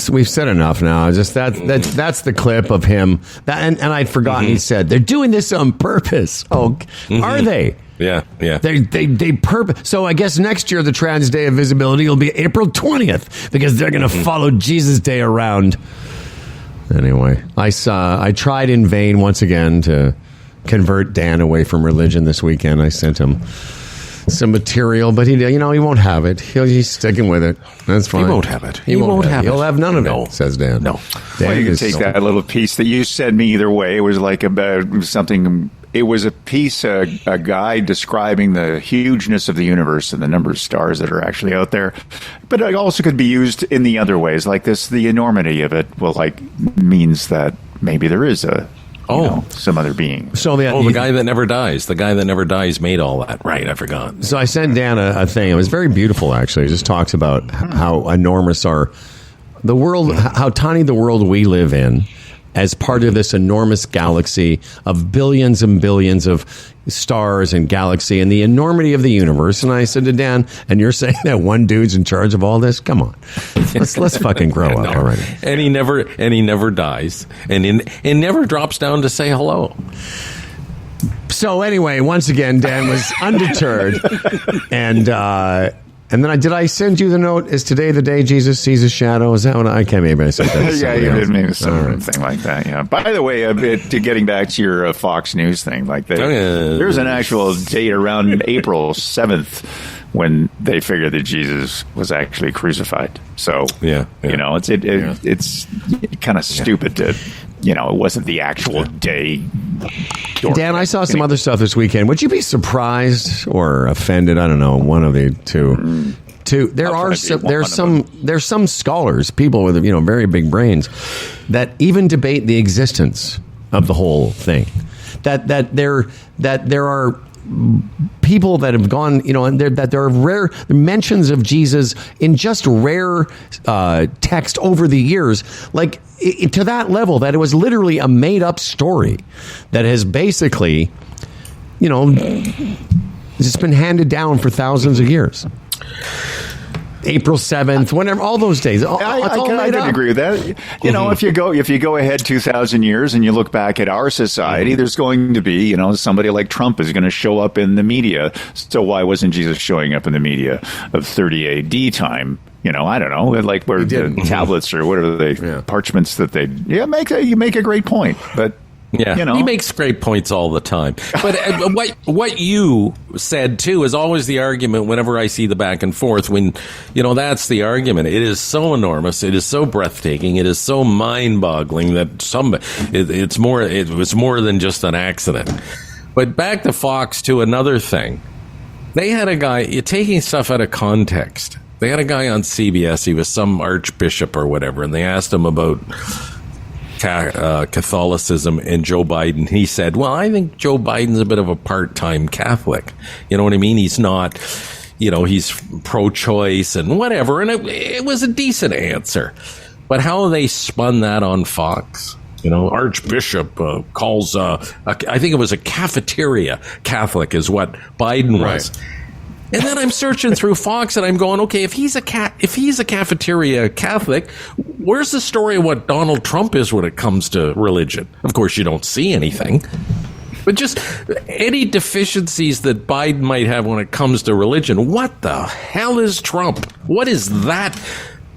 we've said enough now. Just that's the clip of him. And I'd forgotten he said they're doing this on purpose. Oh, are they? Yeah. They purpose. So I guess next year the Trans Day of Visibility will be April 20th because they're going to follow Jesus Day around. Anyway, I tried in vain once again to convert Dan away from religion this weekend. I sent him some material, but he won't have it. He's sticking with it. That's fine. He won't have it. He won't have it. He'll have none of it, says Dan. No. Dan well, you can take that little piece that you sent me either way. It was like about something. It was a piece, a guide describing the hugeness of the universe and the number of stars that are actually out there. But it also could be used in the other ways, like this. The enormity of it means that maybe there is some other being. So the guy that never dies. The guy that never dies made all that. Right, I forgot. So I sent Dan a thing. It was very beautiful, actually. It just talks about how enormous the world, how tiny the world we live in as part of this enormous galaxy of billions and billions of stars and galaxy and the enormity of the universe. And I said to Dan, and you're saying that one dude's in charge of all this? Come on. Let's fucking grow up already. And he never dies. And he never drops down to say hello. So anyway, once again, Dan was undeterred and And then did I send you the note? Is today the day Jesus sees a shadow? Is that what I can't? Maybe I said that. Yeah, you did maybe something like that. Yeah. By the way, to getting back to your Fox News thing, like there's an actual date around April 7th when they figured that Jesus was actually crucified. So you know, it's kind of stupid to. You know, it wasn't the actual day. Dan, I saw some other stuff this weekend. Would you be surprised or offended? I don't know, one of the two. There's some scholars, people with very big brains, that even debate the existence of the whole thing. That there are people that have gone, and that there are rare mentions of Jesus in just rare text over the years, like to that level that it was literally a made-up story that has basically, it's been handed down for thousands of years. April 7th, whenever, all those days. I can agree with that. You know, if you go ahead 2,000 years and you look back at our society, there's going to be, somebody like Trump is going to show up in the media. So why wasn't Jesus showing up in the media of 30 AD time? I don't know, like where the tablets or whatever parchments that you make a great point, but. Yeah, he makes great points all the time. But what you said, too, is always the argument whenever I see the back and forth when, that's the argument. It is so enormous. It is so breathtaking. It is so mind-boggling that it was more than just an accident. But back to Fox, to another thing. They had a guy, you're taking stuff out of context. They had a guy on CBS. He was some archbishop or whatever, and they asked him about Catholicism and Joe Biden. He said, well, I think Joe Biden's a bit of a part-time Catholic. You know what I mean? He's not, he's pro-choice and whatever. And it was a decent answer. But how they spun that on Fox, Archbishop calls, I think it was a cafeteria Catholic is what Biden was. Right. And then I'm searching through Fox and I'm going, okay, if he's a cafeteria Catholic, where's the story of what Donald Trump is when it comes to religion? Of course, you don't see anything. But just any deficiencies that Biden might have when it comes to religion. What the hell is Trump? What is that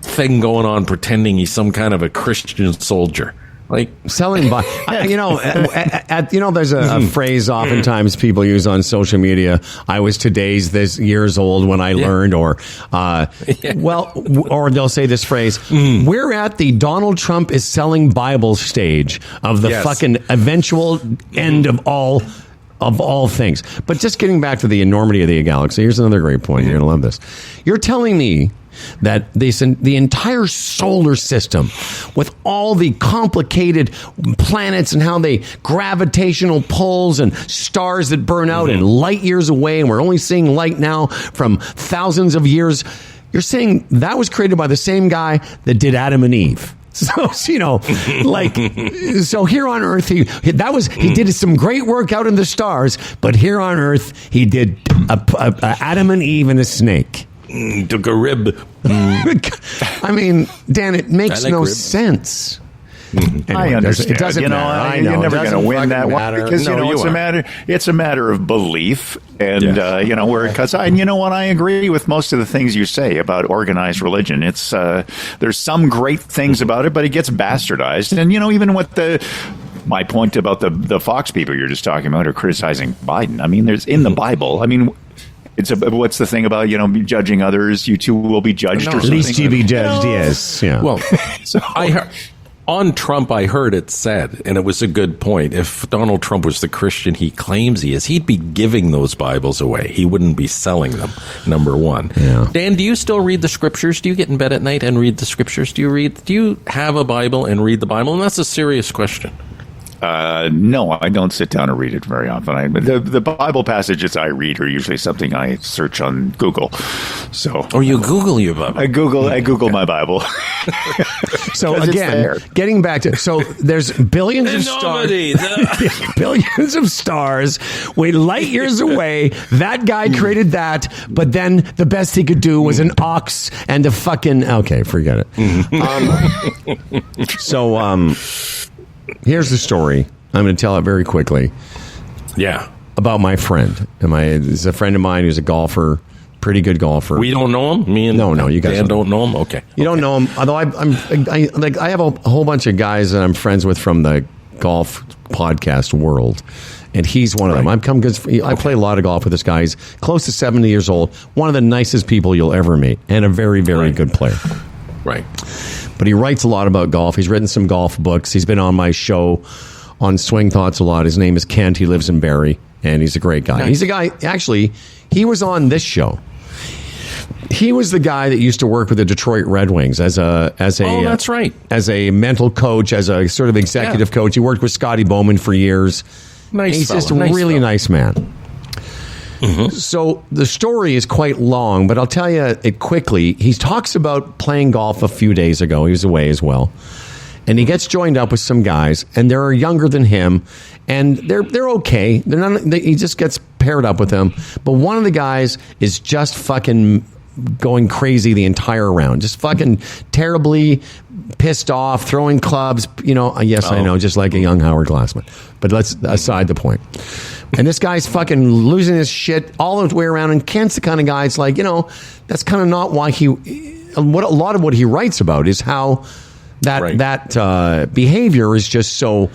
thing going on pretending he's some kind of a Christian soldier? Like selling, there's a phrase oftentimes people use on social media. I was this years old when I learned, or they'll say this phrase: "We're at the Donald Trump is selling Bible stage of the fucking eventual end of all things." But just getting back to the enormity of the galaxy, here's another great point. You're gonna love this. You're telling me that the entire solar system, with all the complicated planets and how they gravitational pulls and stars that burn out and light years away, and we're only seeing light now from thousands of years, you're saying that was created by the same guy that did Adam and Eve. So, so here on Earth, he did some great work out in the stars, but here on Earth, he did Adam and Eve and a snake. Took a rib. I mean, Dan, it makes no sense. Anyway, I understand. It doesn't matter. I know. You're never going to win that one because it's a matter of belief, and where it cuts. And you know what? I agree with most of the things you say about organized religion. It's there's some great things about it, but it gets bastardized. And even with my point about the Fox people you're just talking about are criticizing Biden. I mean, there's in the Bible. I mean. What's the thing about judging others? You too will be judged. Or at least you be judged. Yes. Yeah. Well, on Trump, I heard it said, and it was a good point. If Donald Trump was the Christian he claims he is, he'd be giving those Bibles away. He wouldn't be selling them. Number one. Yeah. Dan, do you still read the scriptures? Do you get in bed at night and read the scriptures? Do you have a Bible and read the Bible? And that's a serious question. No, I don't sit down and read it very often. The Bible passages I read are usually something I search on Google. So, you Google your Bible? I Google my Bible. So again, getting back to there's billions of stars, billions of stars, way light years away. That guy created that, but then the best he could do was an ox and a fucking forget it. Here's the story. I'm going to tell it very quickly. Yeah. About my friend. He's a friend of mine who's a golfer, pretty good golfer. We don't know him. Me and No, you guys Dan don't know him. Okay, you don't know him. Although I have a whole bunch of guys that I'm friends with from the golf podcast world, and he's one of them. I play a lot of golf with this guy. He's close to 70 years old. One of the nicest people you'll ever meet, and a very, very good player. Right. But he writes a lot about golf. He's written some golf books. He's been on my show on Swing Thoughts a lot. His name is Kent. He lives in Barrie, and he's a great guy. Nice. He's a guy, actually, he was on this show. He was the guy that used to work with the Detroit Red Wings as that's right. As a mental coach, as a sort of executive coach. He worked with Scotty Bowman for years. Nice He's fella, just a nice really fella. nice man. So the story is quite long, but I'll tell you it quickly. He talks about playing golf a few days ago. He was away as well. And he gets joined up with some guys, and they're younger than him, and they're okay. He just gets paired up with them. But one of the guys is just fucking going crazy the entire round, just fucking terribly pissed off, throwing clubs. I know, just like a young Howard Glassman. But let's aside the point. And this guy's fucking losing his shit all the way around. And Kent's the kind of guy, it's like, that's kind of not why a lot of what he writes about is how that behavior is just so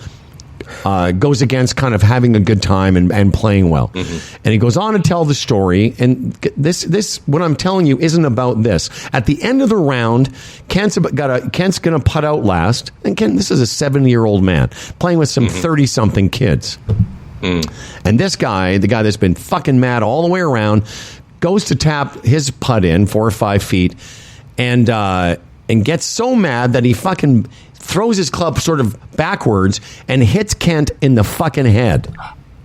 goes against kind of having a good time and playing well. And he goes on to tell the story. And this what I'm telling you isn't about this. At the end of the round, Kent's going to putt out last. And Kent, this is a 70-year-old man playing with some 30-something kids. And this guy, the guy that's been fucking mad all the way around, goes to tap his putt in 4 or 5 feet and gets so mad that he fucking throws his club sort of backwards and hits Kent in the fucking head.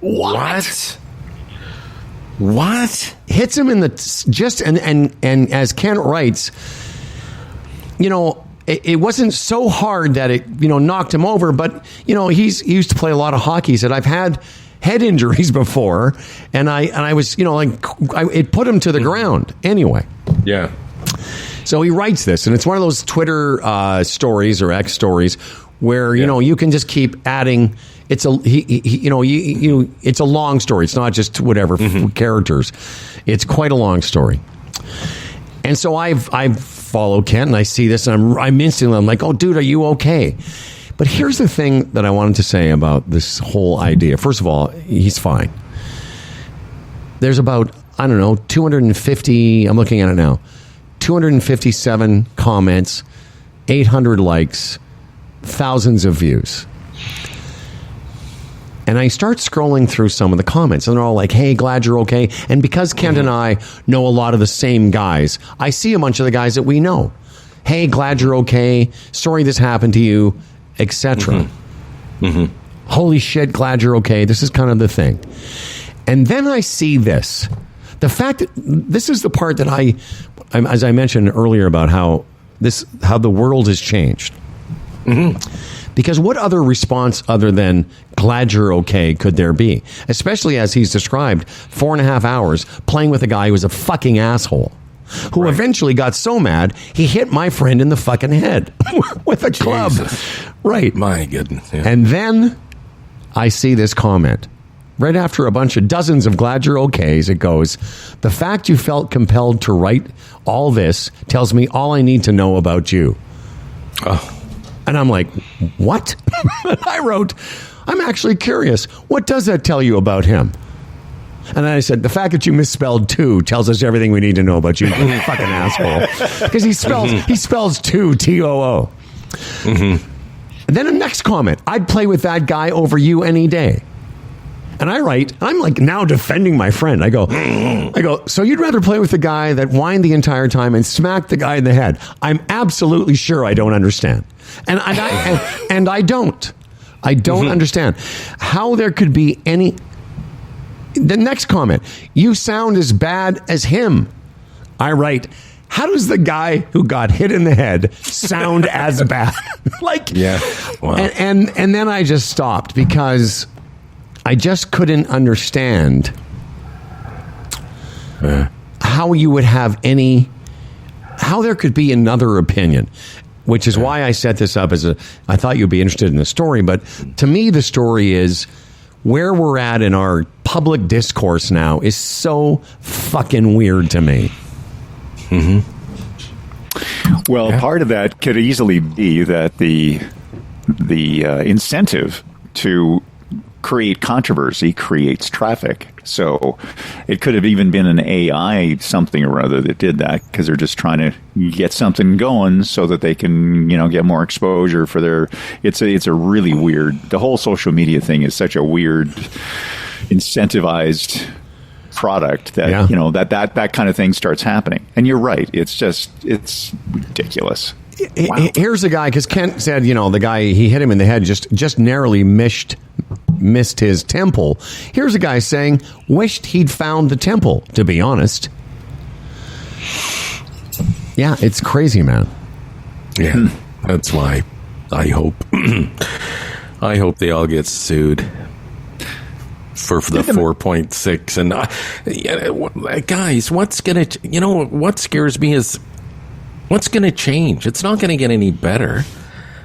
What? Hits him in the and as Kent writes, it wasn't so hard that it knocked him over, but he used to play a lot of hockey. He said, I've had head injuries before, and I was it put him to the ground anyway. Yeah. So he writes this, and it's one of those Twitter stories or X stories where you can just keep adding. It's it's a long story. It's not just whatever characters. It's quite a long story. And so I follow Kent, and I see this, and I'm instantly like, oh, dude, are you okay? But here's the thing that I wanted to say about this whole idea. First of all, he's fine. There's about 250. I'm looking at it now. 257 comments, 800 likes, thousands of views. And I start scrolling through some of the comments, and they're all like, hey, glad you're okay. And because Kent and I know a lot of the same guys, I see a bunch of the guys that we know. Hey, glad you're okay. Sorry this happened to you, etc. Holy shit, glad you're okay. This is kind of the thing. And then I see this. The fact that this is the part that as I mentioned earlier about how the world has changed. Because what other response other than glad you're okay could there be? Especially as he's described 4.5 hours playing with a guy who was a fucking asshole, who eventually got so mad he hit my friend in the fucking head with a club. Right. My goodness. Yeah. And then I see this comment. Right after a bunch of dozens of glad you're okays, it goes, the fact you felt compelled to write all this tells me all I need to know about you. Oh. And I'm like, what? I wrote, I'm actually curious. What does that tell you about him? And then I said, the fact that you misspelled two tells us everything we need to know about you, you fucking asshole. Because he spells two, T-O-O. And then the next comment, I'd play with that guy over you any day. And I write, and I'm like now defending my friend. I go, so you'd rather play with the guy that whined the entire time and smacked the guy in the head? I'm absolutely sure I don't understand. And I don't. I don't understand how there could be any. The next comment, you sound as bad as him. I write, how does the guy who got hit in the head sound as bad? Wow. And then I just stopped because I just couldn't understand how you would have how there could be another opinion, which is why I set this up I thought you'd be interested in the story. But to me, the story is where we're at in our public discourse now is so fucking weird to me. Well, part of that could easily be that the incentive to create controversy creates traffic. So it could have even been an AI something or other that did that, because they're just trying to get something going so that they can, get more exposure for their. It's a really weird. The whole social media thing is such a weird, incentivized product that that kind of thing starts happening. And you're right. It's ridiculous. Wow. Here's a guy, because Kent said, the guy, he hit him in the head, just narrowly missed his temple. Here's a guy saying, wished he'd found the temple, to be honest. Yeah, it's crazy, man. Yeah, that's why I hope they all get sued for the 4.6. And guys, what scares me is what's going to change. It's not going to get any better.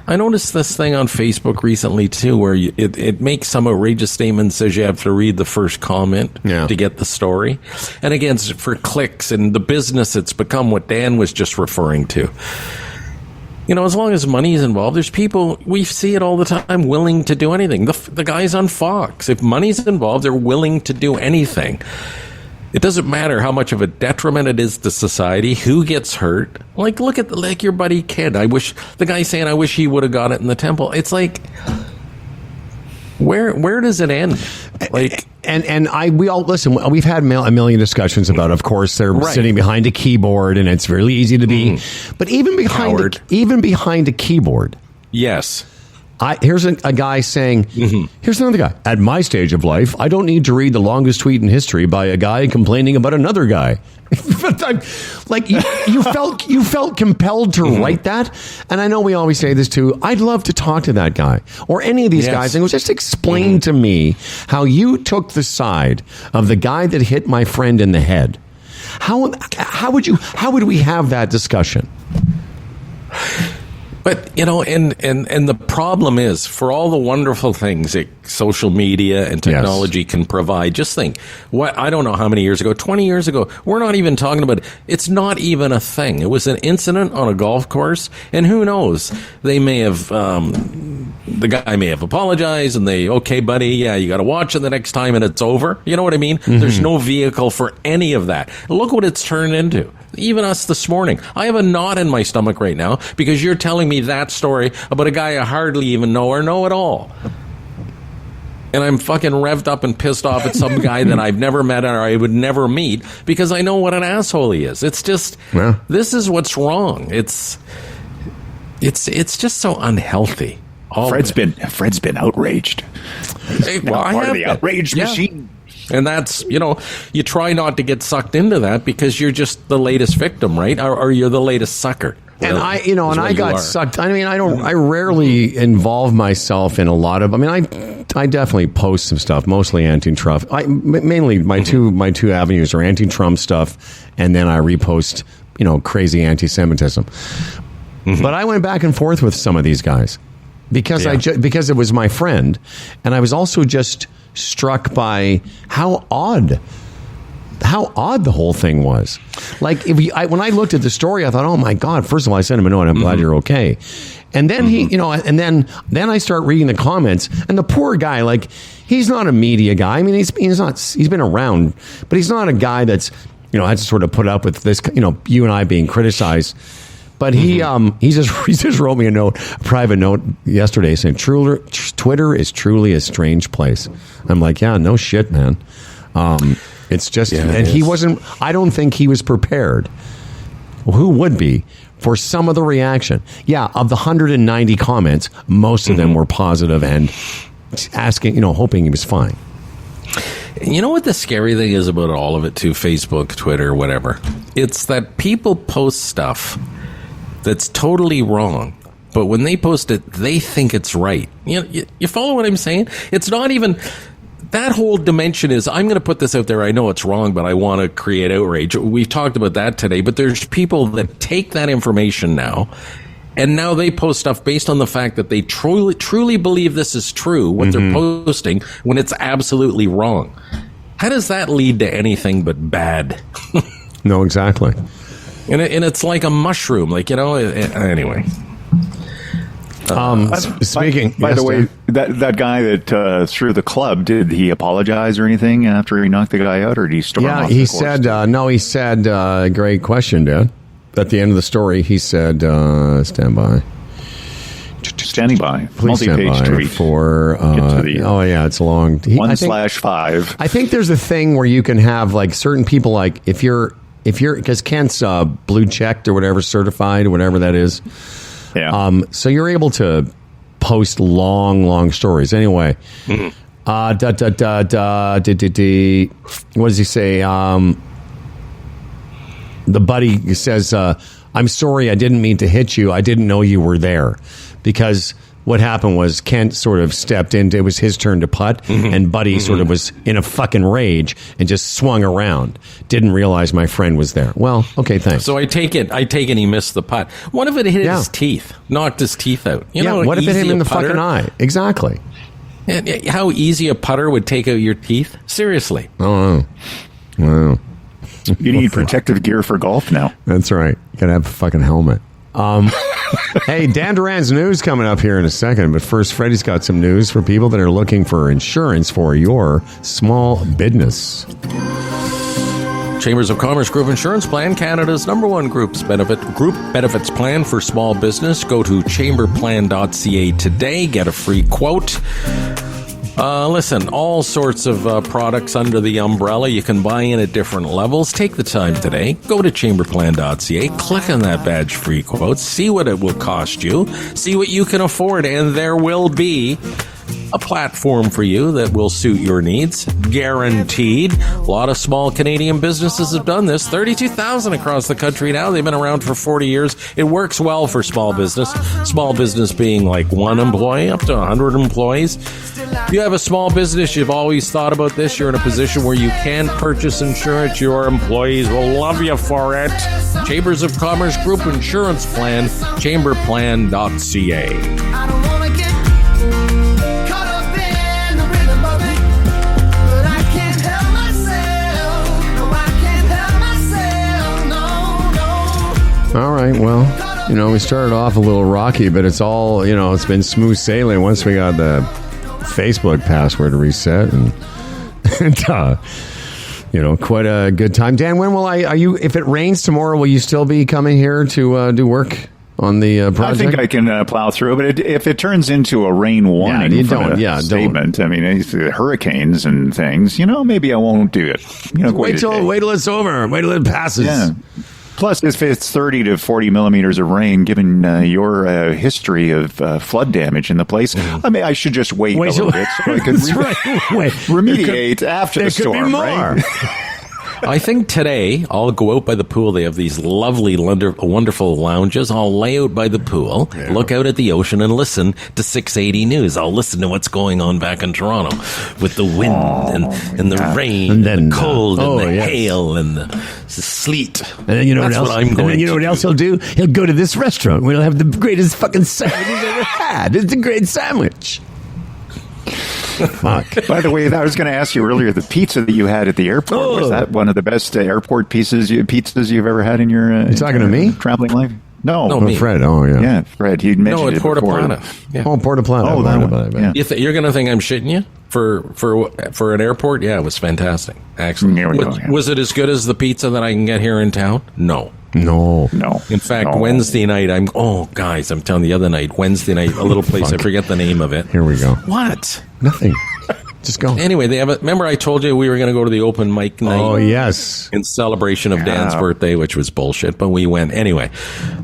I noticed this thing on Facebook recently too, where it makes some outrageous statements, says you have to read the first comment to get the story, and again, it's for clicks and the business. It's become what Dan was just referring to. As long as money is involved, there's people, we see it all the time, willing to do anything. The guys on Fox, if money's involved, they're willing to do anything. It doesn't matter how much of a detriment it is to society, who gets hurt. Like, look at your buddy Kid. I wish he would have got it in the temple. It's like, where does it end? Like, we all listen. We've had a million discussions about. Of course, they're sitting behind a keyboard, and it's really easy to be. But even behind a keyboard, yes. Here's a guy saying, here's another guy. At my stage of life, I don't need to read the longest tweet in history by a guy complaining about another guy. Like, you felt compelled to write that. And I know we always say this too. I'd love to talk to that guy or any of these guys and go, just explain to me how you took the side of the guy that hit my friend in the head. How would we have that discussion? But, and the problem is, for all the wonderful things that social media and technology can provide, just think, I don't know how many years ago, 20 years ago, we're not even talking about it. It's not even a thing. It was an incident on a golf course, and who knows, they may have, the guy may have apologized, and okay, buddy, you got to watch it the next time, and it's over. You know what I mean? There's no vehicle for any of that. Look what it's turned into. Even us this morning. I have a knot in my stomach right now because you're telling me that story about a guy I hardly even know or know at all. And I'm fucking revved up and pissed off at some guy that I've never met or I would never meet because I know what an asshole he is. It's just, this is what's wrong. It's just so unhealthy. Fred's been outraged. Well, I part have of the outrage machine. And that's, you try not to get sucked into that because you're just the latest victim, right? Or you're the latest sucker. And I got sucked. I mean, I rarely involve myself in a lot of, I definitely post some stuff, mostly anti-Trump. Mainly my two avenues are anti-Trump stuff, and then I repost, crazy anti-Semitism. But I went back and forth with some of these guys because because it was my friend, and I was also just struck by how odd the whole thing was. Like, when I looked at the story, I thought, oh my God, first of all, I sent him a note, I'm glad you're okay. And then and then I start reading the comments, and the poor guy, like, he's not a media guy. I mean, he's been around, but he's not a guy that's, had to sort of put up with this, you and I being criticized. But he just wrote me a private note yesterday saying, Twitter is truly a strange place. I'm like, yeah, no shit, man. It's just, he wasn't, I don't think he was prepared. Well, who would be for some of the reaction? Yeah, of the 190 comments, most of them were positive and asking, hoping he was fine. You know what the scary thing is about all of it too, Facebook, Twitter, whatever? It's that people post stuff that's totally wrong, but when they post it, they think it's right. You follow what I'm saying? It's not even that whole dimension is, I'm going to put this out there. I know it's wrong, but I want to create outrage. We've talked about that today, but there's people that take that information now, and now they post stuff based on the fact that they truly believe this is true, what they're posting, when it's absolutely wrong. How does that lead to anything but bad? No, exactly. And it's like a mushroom, like, anyway. Speaking, by yes, the way, Dan? that guy that threw the club, did he apologize or anything after he knocked the guy out, or did he storm off he the course? said, no, he said, great question, Dad. At the end of the story, he said, stand by. Standing by. Please stand Multi-page by tweet. for, it's long. 1/5. I think there's a thing where you can have, like, certain people, like, if you're, because Kent's blue checked or whatever, certified or whatever that is. Yeah. So you're able to post long stories. Anyway, what does he say? The buddy says, I'm sorry, I didn't mean to hit you. I didn't know you were there. Because what happened was Kent sort of stepped into, it was his turn to putt, and Buddy sort of was in a fucking rage and just swung around. Didn't realize my friend was there. Well, okay, thanks. So I take it he missed the putt. What if it hit his teeth? Knocked his teeth out? What if it hit him in the putter? fucking eye? Exactly. How easy a putter would take out your teeth? Seriously. Oh, wow. You need protective gear for golf now. That's right. You gotta have a fucking helmet. Hey, Dan Duran's news coming up here in a second, but first, Freddie's got some news for people that are looking for insurance for your small business. Chambers of Commerce Group Insurance Plan, Canada's #1 group benefits plan for small business. Go to chamberplan.ca today. Get a free quote. Listen, all sorts of products under the umbrella you can buy in at different levels. Take the time today. Go to chamberplan.ca. Click on that badge free quote. See what it will cost you. See what you can afford. And there will be a platform for you that will suit your needs. Guaranteed. A lot of small Canadian businesses have done this. 32,000 across the country now. They've been around for 40 years. It works well for small business. Small business being like 1 employee up to 100 employees. If you have a small business, you've always thought about this. You're in a position where you can purchase insurance. Your employees will love you for it. Chambers of Commerce Group Insurance Plan. Chamberplan.ca. All right, well, we started off a little rocky, but it's all, it's been smooth sailing once we got the Facebook password reset and quite a good time. Dan, when will if it rains tomorrow, will you still be coming here to do work on the project? I think I can plow through, but if it turns into a rain warning statement, I mean, hurricanes and things, maybe I won't do it. Wait till it's over. Wait till it passes. Yeah. Plus, if it's 30 to 40 millimeters of rain, given your history of flood damage in the place, I mean, I should just wait a little bit so I could remediate after the storm, right? I think today I'll go out by the pool. They have these lovely, wonderful lounges. I'll lay out by the pool, look out at the ocean, and listen to 680 News. I'll listen to what's going on back in Toronto with the wind and the rain, and then the cold and the hail and the sleet. And then you know what else? What else he'll do? He'll go to this restaurant where he'll have the greatest fucking sandwich he's ever had. It's a great sandwich. Fuck. By the way, I was going to ask you earlier, the pizza that you had at the airport, was that one of the best airport pizzas you've ever had in your you talking to me? Traveling life? No, me. Fred. Oh, yeah. Yeah, Fred. He mentioned it Porta before. Plata. Yeah. Oh, Porta Plata. Oh, that one. Yeah. You're going to think I'm shitting you for an airport? Yeah, it was fantastic. Excellent. Was it as good as the pizza that I can get here in town? No. In fact, Wednesday night, I'm telling you, the other night, Wednesday night, a little place, I forget the name of it. Here we go. What? Nothing. Just go. Anyway, they have remember I told you we were going to go to the open mic night? Oh, yes. In celebration of Dan's birthday, which was bullshit, but we went. Anyway,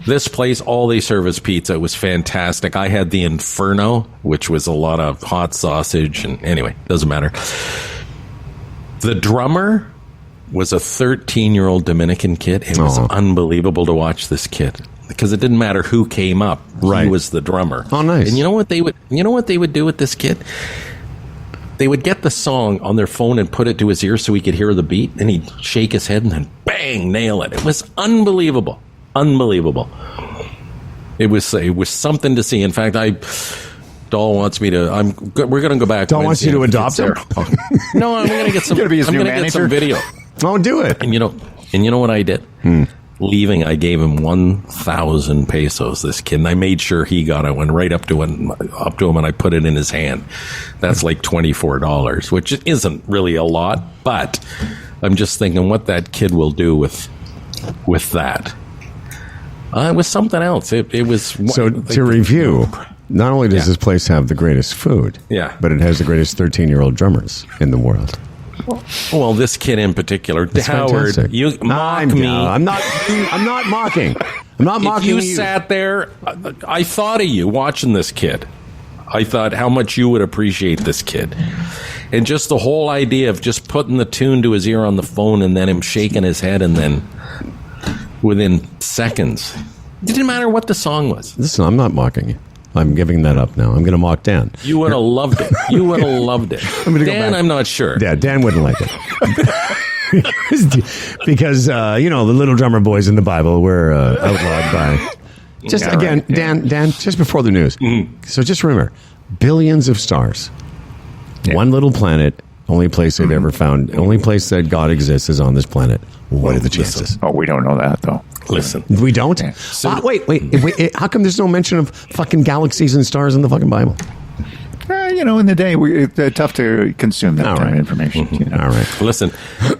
this place, all they serve is pizza. It was fantastic. I had the Inferno, which was a lot of hot sausage, and anyway, doesn't matter. The drummer was a 13-year-old Dominican kid. It was unbelievable to watch this kid because it didn't matter who came up. Right. He was the drummer. Oh, nice. And you know what they would do with this kid? They would get the song on their phone and put it to his ear so he could hear the beat, and he'd shake his head and then bang, nail it. It was unbelievable. It was something to see. In fact, Doll wants me to. We're going to go back. Doll wants you to adopt him. No, I'm going to get some. You're gonna be his I'm new going to get some manager? video. Oh, do it. And you know what I did? Leaving, I gave him 1,000 pesos. This kid, and I made sure he got it. I went right up to him, and I put it in his hand. That's like $24, which isn't really a lot, but I'm just thinking what that kid will do with that. It was something else. It was So to review, not only does this place have the greatest food, but it has the greatest 13-year-old drummers in the world. Well, this kid in particular, That's Howard, fantastic. you mock me. I'm not mocking. I'm not mocking If you sat there, I thought of you watching this kid. I thought how much you would appreciate this kid. And just the whole idea of just putting the tune to his ear on the phone and then him shaking his head and then within seconds. It didn't matter what the song was. Listen, I'm not mocking you. I'm giving that up now. I'm going to mock Dan. You would have loved it. You would have loved it. Dan, I'm not sure. Yeah, Dan wouldn't like it. Because, the little drummer boys in the Bible were outlawed by... Dan, just before the news. So just remember, billions of stars. Yeah. One little planet, only place they've ever found, only place that God exists is on this planet. What are the chances? Oh, we don't know that, though. Listen. We don't? Yeah. So, wait. How come there's no mention of fucking galaxies and stars in the fucking Bible? In the day, it's tough to consume that kind of information. All right. Listen,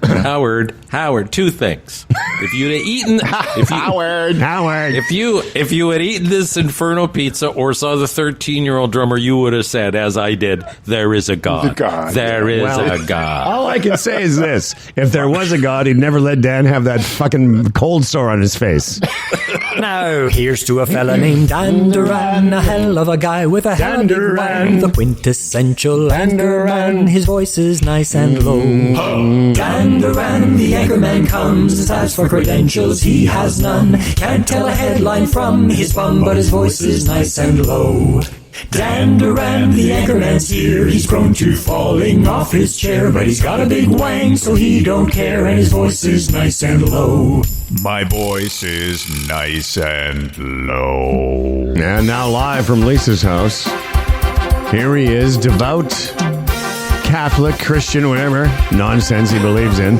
Howard, two things. If you'd have eaten... Howard. If you had eaten this Inferno pizza or saw the 13-year-old drummer, you would have said, as I did, there is a God. There is a God. All I can say is this. If there was a God, he'd never let Dan have that fucking cold sore on his face. Now, here's to a fella named Dan Duran, a hell of a guy with a hell of a big wang. The quintessential Dan Duran, his voice is nice and low. Dan Duran, the anchorman comes, as for credentials he has none. Can't tell a headline from his bum, but his voice is nice and low. Dan Duran, the anchorman's here. He's prone to falling off his chair, but he's got a big wang, so he don't care, and his voice is nice and low. My voice is nice and low. And now live from Lisa's house, here he is, devout Catholic, Christian, whatever nonsense he believes in.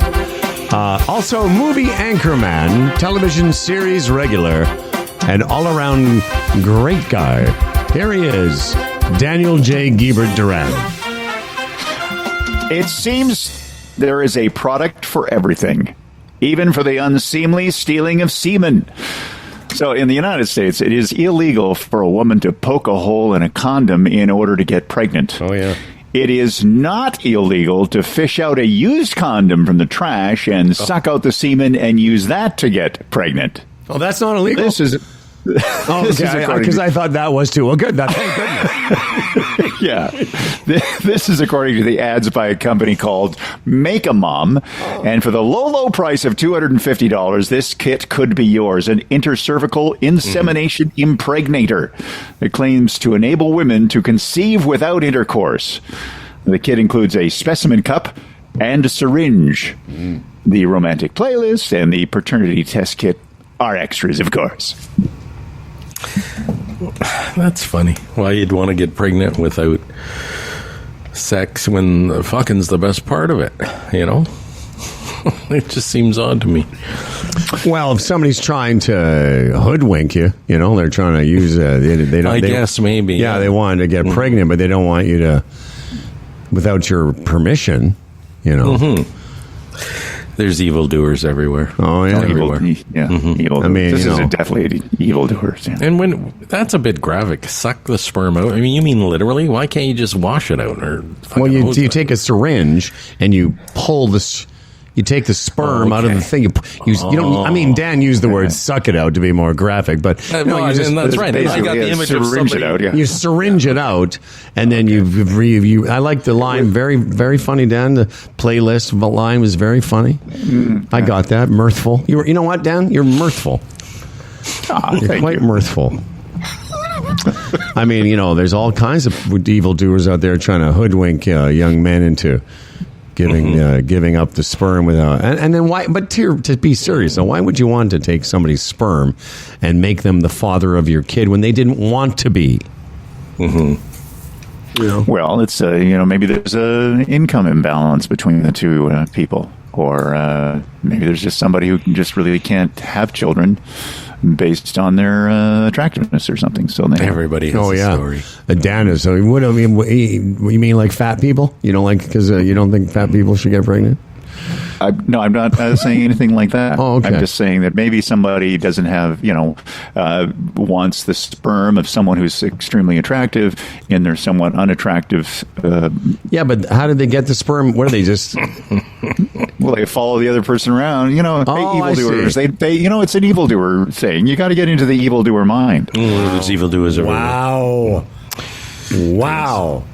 Also, movie anchorman, television series regular, and all-around great guy. Here he is, Daniel J. Giebert Duran. It seems there is a product for everything, even for the unseemly stealing of semen. So in the United States, it is illegal for a woman to poke a hole in a condom in order to get pregnant. Oh, yeah. It is not illegal to fish out a used condom from the trash and suck out the semen and use that to get pregnant. Oh, that's not illegal? This is... Oh, because I thought that was too. Well, good. Thank goodness. Yeah. This is according to the ads by a company called Make a Mom. And for the low price of $250, this kit could be yours. An intercervical insemination impregnator that claims to enable women to conceive without intercourse. The kit includes a specimen cup and a syringe. The romantic playlist and the paternity test kit are extras, of course. That's funny. Why you'd want to get pregnant without sex when fucking's the best part of it, It just seems odd to me. Well, if somebody's trying to hoodwink you, they're trying to use they don't. I guess maybe. Yeah, they want to get pregnant, but they don't want you to without your permission. There's evildoers everywhere. Oh yeah, everywhere. Evil. I mean, this is definitely evildoers. Yeah. And when that's a bit graphic, suck the sperm out. I mean, you mean literally? Why can't you just wash it out? Or you take a syringe and you pull this. You take the sperm out of the thing. You don't. I mean, Dan used the word "suck it out" to be more graphic, but that's right. I got the image of somebody. You syringe it out, and then you. I like the line. Very, very funny, Dan. The playlist line was very funny. I got that. Mirthful. You know what, Dan? You're mirthful. You're quite mirthful. I mean, there's all kinds of evildoers out there trying to hoodwink young men into giving up the sperm without, and then why? But to be serious, now why would you want to take somebody's sperm and make them the father of your kid when they didn't want to be? Well, it's maybe there's a income imbalance between the two people, or maybe there's just somebody who just really can't have children based on their attractiveness or something. So everybody has a story. Dan is. So what you mean like fat people? You don't like because you don't think fat people should get pregnant? No, I'm not saying anything like that. Oh, okay. I'm just saying that maybe somebody doesn't have, wants the sperm of someone who's extremely attractive in their somewhat unattractive. Yeah, but how did they get the sperm? What are they just? Well, they follow the other person around. Evildoers. They it's an evildoer thing. You got to get into the evildoer mind. There's evildoers everywhere. Wow.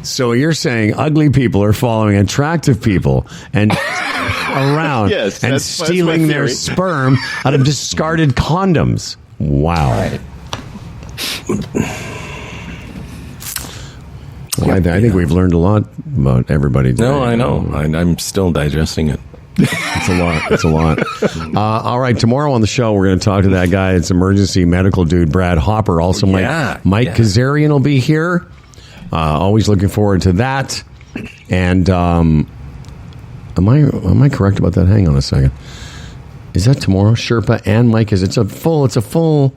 So you're saying ugly people are following attractive people and around and stealing their sperm out of discarded condoms. Wow. Right. Well, I think we've learned a lot about everybody today. No, I know. I'm still digesting it. It's a lot. All right, tomorrow on the show, we're going to talk to that guy. It's emergency medical dude, Brad Hopper. Also, Mike Kazarian will be here. Always looking forward to that. And am I correct about that? Hang on a second. Is that tomorrow? Sherpa and Mike? It's a full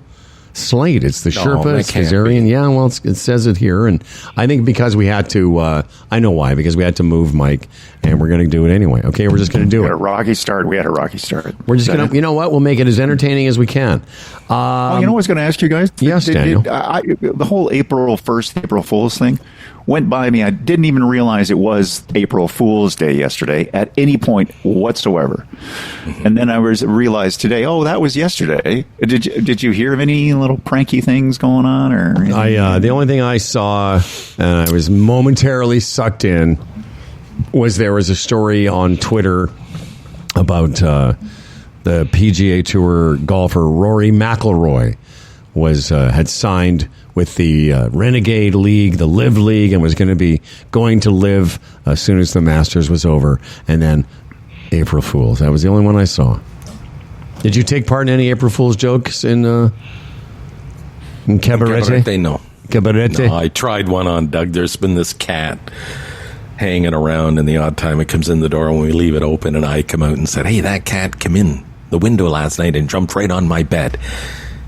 slate. It's the Sherpa, it's Kazarian. Yeah, well, it says it here, and I think because we had to, I know why, because we had to move Mike, and we're going to do it anyway. Okay, we're just going to do it. We had a rocky start. We're just going to, you know what? We'll make it as entertaining as we can. You know what I was going to ask you guys? Yes, Daniel. The whole April 1st, April Fool's thing went by me. I didn't even realize it was April Fool's Day yesterday at any point whatsoever. And then I realized today, that was yesterday. Did you hear of any little pranky things going on? Or the only thing I saw, and I was momentarily sucked in, there was a story on Twitter about the PGA Tour golfer Rory McIlroy had signed with the Renegade League, the Live League, and was going to be going to Live as soon as the Masters was over. And then April Fools. That was the only one I saw. Did you take part in any April Fool's jokes in Cabaret? No. Cabaret? No, I tried one on Doug. There's been this cat hanging around, and the odd time it comes in the door when we leave it open, and I come out and said, "Hey, that cat came in the window last night and jumped right on my bed."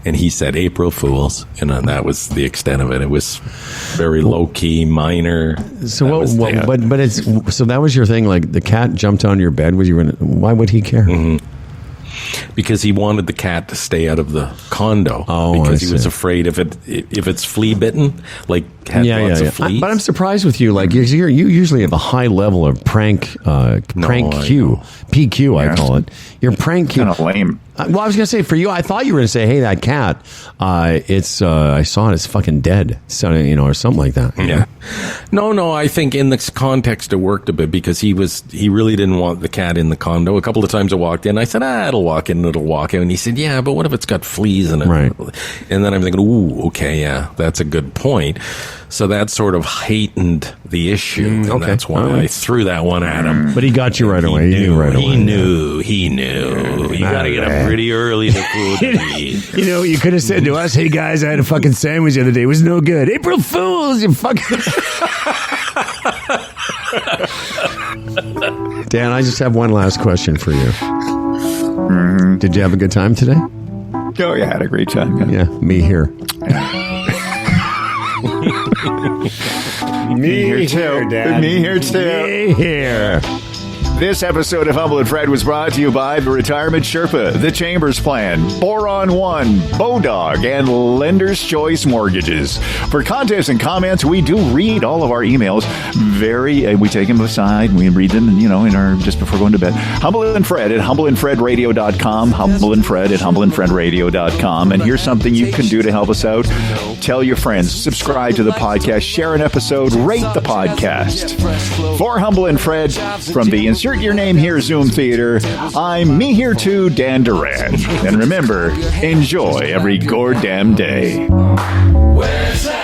And he said, "April Fools," and that was the extent of it. It was very low key, minor. So but it's so that was your thing. Like the cat jumped on your bed. Why would he care? Mm-hmm. Because he wanted the cat to stay out of the condo. Because he was afraid if it's flea bitten, like had lots of fleas. But I'm surprised with you. Like you usually have a high level of prank Q, PQ. I call it. Your prank Q. Kind of lame. Well, I was going to say for you, I thought you were going to say, "Hey, that cat, I saw it. It's fucking dead," so, or something like that. Yeah. No. I think in this context it worked a bit because he really didn't want the cat in the condo. A couple of times I walked in, I said, "It'll walk in, it'll walk out," and he said, "Yeah, but what if it's got fleas in it?" Right. And then I'm thinking, "Ooh, okay, yeah, that's a good point." So that sort of heightened the issue, and that's why I threw that one at him. But he got you right away. He knew right away. He knew. You got to get up pretty early to food to eat. You could have said to us, "Hey guys, I had a fucking sandwich the other day. It was no good. April Fools, you fucking." Dan, I just have one last question for you. Mm-hmm. Did you have a good time today? Oh, yeah, I had a great time. Yeah, me here. Me here too. Dad. Me here too. Me here. This episode of Humble and Fred was brought to you by the Retirement Sherpa, the Chambers Plan, Boron One, Bodog, and Lender's Choice Mortgages. For contests and comments, we do read all of our emails. We take them aside, we read them, in our just before going to bed. Humble and Fred at humbleandfredradio.com. Humble and Fred at humbleandfredradio.com. And here's something you can do to help us out. Tell your friends, subscribe to the podcast, share an episode, rate the podcast. For Humble and Fred, from the Insert Your Name Here Zoom Theater, I'm Me Here Too, Dan Duran. And remember, enjoy every goddamn day. Where's that?